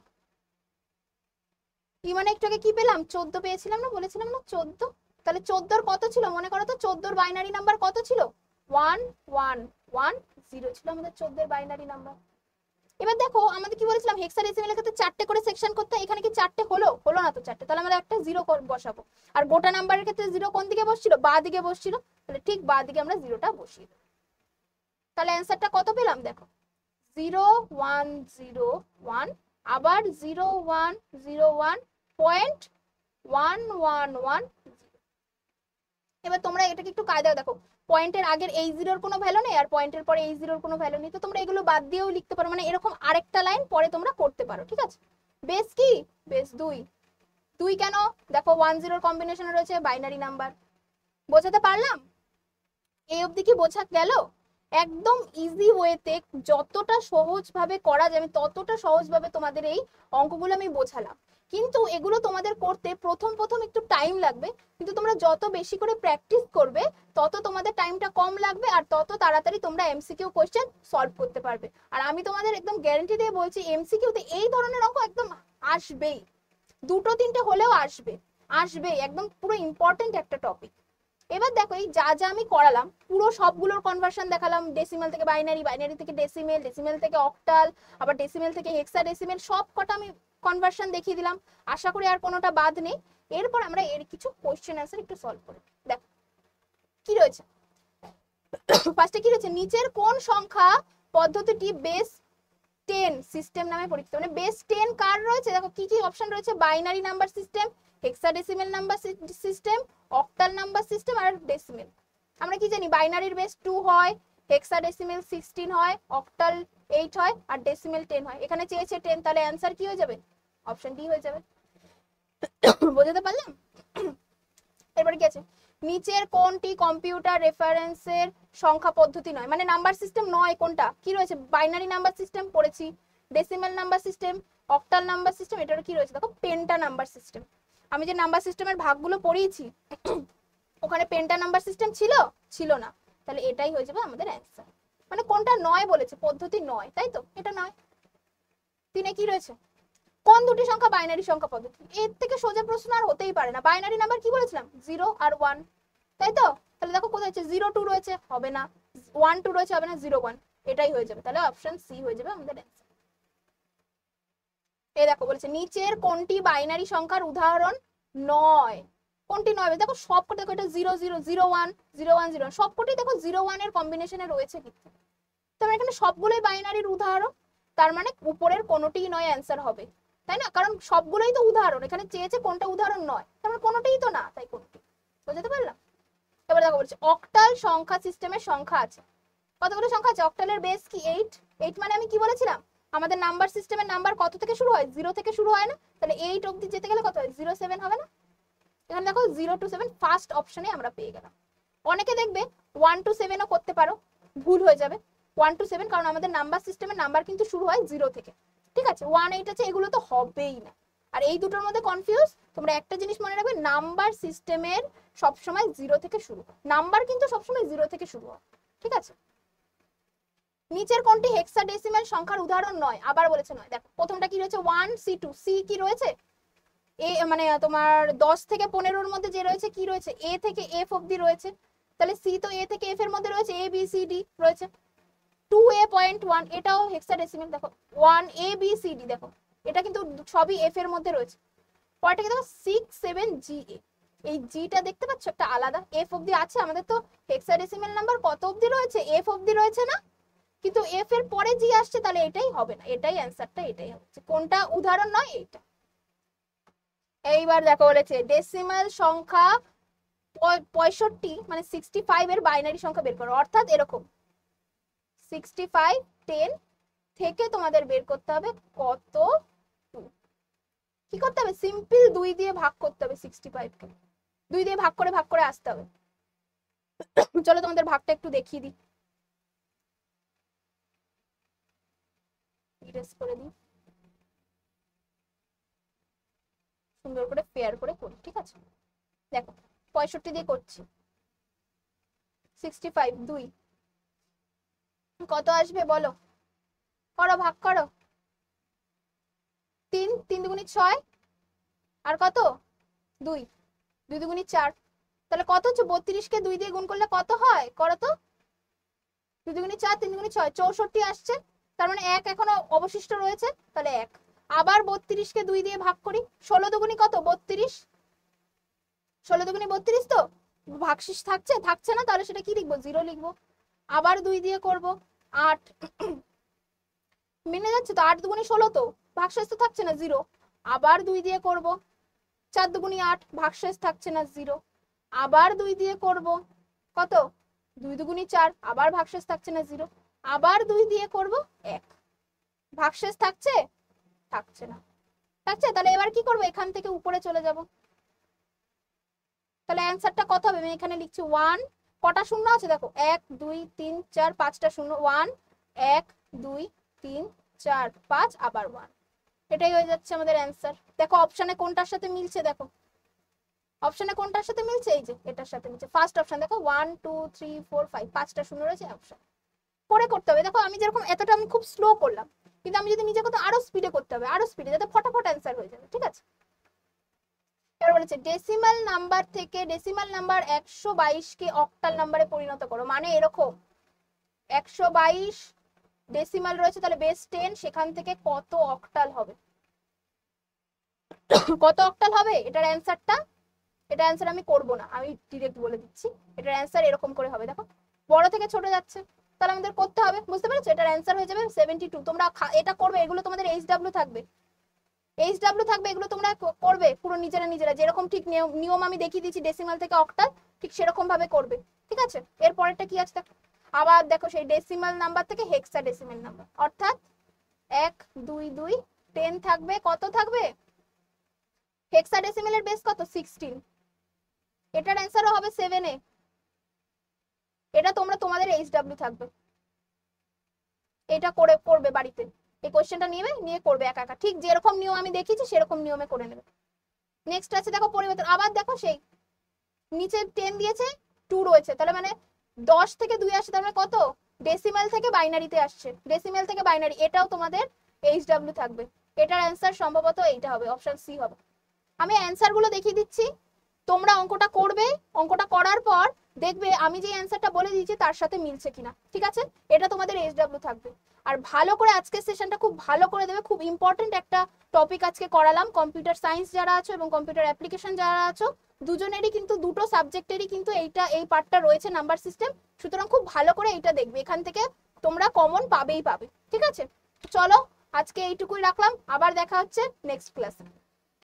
ই মানে একটু আগে কি পেলাম, 14 পেয়েছিলাম না, বলেছিলাম না 14। তাহলে 14-র কত ছিল মনে করো তো, 14-র বাইনারি নাম্বার কত ছিল, 1110 ছিল আমাদের 14-এর বাইনারি নাম্বার। এবার দেখো আমাদের কি বলেছিলাম, হেক্সাডেসিমেলের ক্ষেত্রে 4টে করে সেকশন করতে, এখানে কি 4টে হলো, হলো না তো 4টে, তাহলে আমরা একটা 0 বসাবো। আর গোটা নাম্বারের ক্ষেত্রে 0 কোন দিকে বসছিল, বাঁ দিকে বসছিল, তাহলে ঠিক বাঁ দিকে আমরা 0টা বসিয়ে দেব। তাহলে অ্যান্সারটা কত পেলাম দেখো, 0101, আবার 0101.111। এবার তোমরা এটাকে একটু কায়দায় দেখো, পয়েন্টের আগের এই 0-র কোনো ভ্যালু নেই, আর পয়েন্টের পরে এই 0-র কোনো ভ্যালু নেই, তো তোমরা এগুলো বাদ দিয়েও লিখতে পারো, মানে এরকম আরেকটা লাইন পরে তোমরা করতে পারো, ঠিক আছে। বেস কি, বেস 2 কেন, দেখো 10-র কম্বিনেশনে রয়েছে বাইনারি নাম্বার। বোঝাতে পারলাম, এই অবধি কি বোঝা গেল, একদম ইজি ওয়েতে যতটা সহজভাবে করা যায় আমি ততটা সহজভাবে তোমাদের এই অঙ্কগুলো আমি বোঝালাম। কিন্তু এগুলো তোমাদের করতে প্রথম প্রথম একটু টাইম লাগবে, কিন্তু তোমরা যত বেশি করে প্র্যাকটিস করবে তত তোমাদের টাইমটা কম লাগবে, আর তত তাড়াতাড়ি তোমরা এমসিকিউ কোশ্চেন সলভ করতে পারবে। আর আমি তোমাদের একদম গ্যারান্টি দিয়ে বলছি, এমসিকিউতে এই ধরনের অঙ্ক একদম আসবেই, 2-3টে হলেও আসবেই, একদম পুরো ইম্পর্টেন্ট একটা টপিক। এবার দেখো এই যা যা আমি করালাম পুরো সবগুলোর কনভার্সন দেখালাম, ডেসিমেল থেকে বাইনারি, বাইনারি থেকে ডেসিমেল, ডেসিমেল থেকে অক্টাল, আবার ডেসিমেল থেকে হেক্সাডেসিমেল, সব কটা আমি কনভার্সন দেখিয়ে দিলাম, আশা করি আর কোনোটা বাদ নেই। এরপর আমরা এর কিছু কোশ্চেন অ্যান্সার একটু সলভ করি। দেখো কি রয়েছে, ফার্স্টে কি রয়েছে, নিচের কোন সংখ্যা পদ্ধতিটি বেস 10 সিস্টেম নামে পরিচিত, মানে বেস 10 কার রয়েছে, দেখো কি কি অপশন রয়েছে, binary number system, hexadecimal number system, octal number system, আর ডেসিমেল। আমরা কি জানি, বাইনারির বেস 2 হয়, হেক্সাডেসিমেল 16 হয়, অক্টাল 8 হয়, আর ডেসিমেল 10 হয়। এখানে চেয়েছে 10, তাহলে অ্যান্সার কি হয়ে যাবে, অপশন ডি হয়ে যাবে। বোঝাতে পারলাম। এরপরে কি আছে, নিচের কোনটি কম্পিউটার রেফারেন্সের সংখ্যা পদ্ধতি নয়, মানে নাম্বার সিস্টেম নয়, কোনটা কি রয়েছে, বাইনারি নাম্বার সিস্টেম পড়েছি, decimal number system, octal number system, এটার কি রয়েছে দেখো, পেন্টা নাম্বার সিস্টেম। আমি যে নাম্বার সিস্টেমের ভাগগুলো পড়িয়েছি ওখানে পেন্টা নাম্বার সিস্টেম ছিল না, তাহলে এটাই হয়ে যাবে আমাদের অ্যান্সার। মানে কোনটা নয় বলেছে, পদ্ধতি নয়, তাই তো, এটা নয়। 3-এ কি রয়েছে, কোন দুটি সংখ্যা বাইনারি সংখ্যা পদ্ধতি, এর থেকে সোজা প্রশ্ন আর হতেই পারে না। বাইনারি নাম্বার কি বলেছিলাম, 0 আর 1, তাই তো, তাহলে দেখো কোথায় আছে, 0 2 রয়েছে, হবে না, 1 2 রয়েছে, হবে না, 0 1, এটাই হয়ে যাবে, তাহলে অপশন সি হয়ে যাবে আমাদের অ্যান্সার। এই দেখো বলেছে নিচের কোনটি বাইনারি সংখ্যার উদাহরণ নয়, কোনটি নয়, দেখো সবকটি, দেখো এটা 0 0 0 1 0 1 0 সবকটি দেখো 0 1 এর কম্বিনেশনে রয়েছে, কিন্তু তার এখানে সবগুলোই বাইনারির উদাহরণ, তার মানে উপরের কোনোটিই নয় অ্যান্সার হবে, তাই না, কারণ সবগুলোই তো উদাহরণ, এখানে চেয়েছে কোনটা উদাহরণ নয়, তার মানে কোনোটাই তো না, তাই কোনটি, বুঝতে পারলাম। এবার দেখো বলছে অক্টাল সংখ্যা সিস্টেমের সংখ্যা আছে, কতগুলো সংখ্যা আছে, অক্টালের বেস কি 8, 8 মানে আমি কি বলেছিলাম, আমাদের নাম্বার সিস্টেমের নাম্বার কত থেকে শুরু হয়, 0 থেকে শুরু হয় না, তাহলে 8 অবধি যেতে গেলে কত হয়, 0 7 হবে না, এখানে দেখো 0 to 7 ফার্স্ট অপশনে আমরা পেয়ে গেলাম। অনেকে দেখবে 1 to 7 ও করতে পারো, ভুল হয়ে যাবে, 1 to 7 কারণ আমাদের নাম্বার সিস্টেমের নাম্বার কিন্তু শুরু হয় 0 থেকে, ঠিক আছে, 1 8 আছে, এগুলো তো হবেই না। আর এই দুটোর মধ্যে কনফিউজ, তোমরা একটা জিনিস মনে রাখবে, নাম্বার সিস্টেমের সবসময় 0 থেকে শুরু হয়, নাম্বার কিন্তু সবসময় 0 থেকে শুরু হয়, ঠিক আছে। নিচের কোনটি হেক্সাডেসিমেল সংখ্যার উদাহরণ নয়, আবার বলেছে নয়, দেখো প্রথমটা কি রয়েছে 1 C2, সি কি রয়েছে, মানে তোমার 10 থেকে 15 মধ্যে যে রয়েছে কি রয়েছে, এ থেকে এফ অব্দি রয়েছে, তাহলে সি তো এ থেকে এফ এর মধ্যে রয়েছে, এ বি সি ডি রয়েছে। 2a.1 এটাও হেক্সাডেসিমাল, দেখো 1abcd, দেখো এটা কিন্তু সবই এফ এর মধ্যে রয়েছে। পরেরটা কি দেখো 67GA, এই জিটা দেখতে পাচ্ছ একটা আলাদা, এফ অব্দি আছে, আমাদের তো হেক্সাডেসিমাল নাম্বার কত অব্দি রয়েছে, এফ অব্দি রয়েছে না, কিন্তু এফ এর পরে জি আসছে, তাহলে এটাই হবে না, এটাই অ্যান্সারটা, এটাই হচ্ছে কোনটা উদাহরণ নয় এইটা। এইবার দেখো বলেছে ডেসিমাল সংখ্যা 65 মানে 65 এর বাইনারি সংখ্যা বের করো, অর্থাৎ এরকম 65 10 থেকে তোমাদের বের করতে হবে কত 2, কি করতে হবে, সিম্পল 2 দিয়ে ভাগ করতে হবে 65 কে, 2 দিয়ে ভাগ করে আসতে হবে। চলো তোমাদের ভাগটা একটু দেখিয়ে দিই, ইরেজ করে দিই, সুন্দর করে ফেয়ার করে করি, ঠিক আছে। দেখো 65 দিয়ে করছি, 65 2 কত আসবে বলো, করো ভাগ করো, 3 3 দুগুণী 6 আর কত 2 2 দুগুণী 4, তাহলে কত হচ্ছে 32 কে 2 দিয়ে গুণ করলে কত হয়, করো তো, 2 দুগুণী 4 3 দুগুণী 6 64 আসছে, তার মানে 1 এখনো অবশিষ্ট রয়েছে, তাহলে 1। আবার 32 কে 2 দিয়ে ভাগ করি, 16 দুগুণী কত 32, 16 দুগুণী 32, তো ভাগশেষ থাকছে না, তাহলে সেটা কি লিখবো 0 লিখবো। আবার 2 দিয়ে করব 8, মিলে যাচ্ছে তো, 8 দুগুণী 16, তো ভাগশেষ তো থাকছে না 0, আবার 2 দিয়ে করব 4 দুগুণী 8, ভাগশেষ থাকছে না 0, আবার 2 দিয়ে করব কত 2 দুগুণী 4, আবার ভাগশেষ থাকছে না 0, আবার 2 দিয়ে করব 1, ভাগশেষ থাকছে না, তাহলে এবার কি করব, এখান থেকে উপরে চলে যাব, তাহলে অ্যানসারটা কত হবে, আমি এখানে লিখছি 1, কটা শূন্য আছে দেখো 1 2 3 4 5টা শূন্য, 1 1 2 3 4 5 আবার 1, এটাই হয়ে যাচ্ছে আমাদের অ্যানসার। দেখো অপশনে কোনটার সাথে মিলছে, দেখো অপশনে কোনটার সাথে মিলছে, এই যে এটার সাথে মিলছে, ফার্স্ট অপশন দেখো 1 2 3 4 5 5টা শূন্য রয়েছে অপশন, করে করতে হবে। দেখো আমি যেরকম এতটা আমি খুব স্লো করলাম, কিন্তু আমি যদি নিজে করতে আরো স্পিডে করতে হবে, আরো স্পিডে, যাতে ফটাফট অ্যানসার হয়ে যাবে, ঠিক আছে। এবার বলেছে ডেসিমাল নাম্বার থেকে ডেসিমাল নাম্বার 122 কে অক্টাল নাম্বারে পরিণত করো, মানে এরকম 122 ডেসিমাল রয়েছে, তাহলে বেস 10, সেখান থেকে কত অক্টাল হবে, কত অক্টাল হবে এটার অ্যানসারটা, এটা অ্যানসার আমি করব না, আমি ডিরেক্ট বলে দিচ্ছি, এটার অ্যানসার এরকম করে হবে, দেখো বড় থেকে ছোট যাচ্ছে, তাহলে আমাদের করতে হবে, বুঝতে পেরেছো, এটার অ্যানসার হয়ে যাবে 72। তোমরা এটা করবে, এগুলো তোমাদের এইচডব্লিউ থাকবে, এগুলো তোমরা করবে পুরো নিজেরা, যেরকম ঠিক নিয়ম আমি দেখিয়ে দিচ্ছি ডেসিমাল থেকে অক্টাল, ঠিক সেরকম ভাবে করবে, ঠিক আছে। এর পরেরটা কি আছে দেখো, আবার দেখো সেই ডেসিমাল নাম্বার থেকে হেক্সাডেসিমাল নাম্বার, অর্থাৎ 1 2 2 10 থাকবে, কত থাকবে, হেক্সাডেসিমালের বেস কত 16, এটার অ্যানসারও হবে 7 এ, এটা তোমরা তোমাদের এইচডব্লিউ থাকবে, এটা করবে বাড়িতে, এই কোশ্চেনটা নিয়ে করবে একা একা, ঠিক যেরকম নিয়ম আমি দেখিয়েছি সেরকম নিয়মে করে নেবে। নেক্সট আছে দেখো পরিবর্তন, আবার দেখো সেই নিচে 10 দিয়েছে 2 রয়েছে, তাহলে মানে 10 থেকে 2 আসছে, তার মানে কত ডেসিমাল থেকে বাইনারিতে আসছে, ডেসিমাল থেকে বাইনারি, এটাও তোমাদের এইচডব্লিউ থাকবে, এটার অ্যানসার সম্ভবত এইটা হবে, অপশন সি হবে। আমি অ্যানসার গুলো দেখিয়ে দিচ্ছি, তোমরা অঙ্কটা করবে, অঙ্কটা করার পর দেখবে আমি যে অ্যানসারটা বলে দিয়েছি তার সাথে মিলছে কিনা, ঠিক আছে, এটা তোমাদের এইচডব্লিউ থাকবে। আর ভালো করে আজকের সেশনটা খুব ভালো করে দেবে, খুব ইম্পর্টেন্ট একটা টপিক আজকে করালাম, কম্পিউটার সায়েন্স যারা আছো এবং কম্পিউটার অ্যাপ্লিকেশন যারা আছো দুজনেরই কিন্তু দুটো সাবজেক্টেরই কিন্তু এই পার্টটা রয়েছে নাম্বার সিস্টেম, সুতরাং খুব ভালো করে এইটা দেখবে, এখান থেকে তোমরা কমন পাবে, ঠিক আছে। চলো আজকে এইটুকুই রাখলাম, আবার দেখা হচ্ছে নেক্সট ক্লাসে।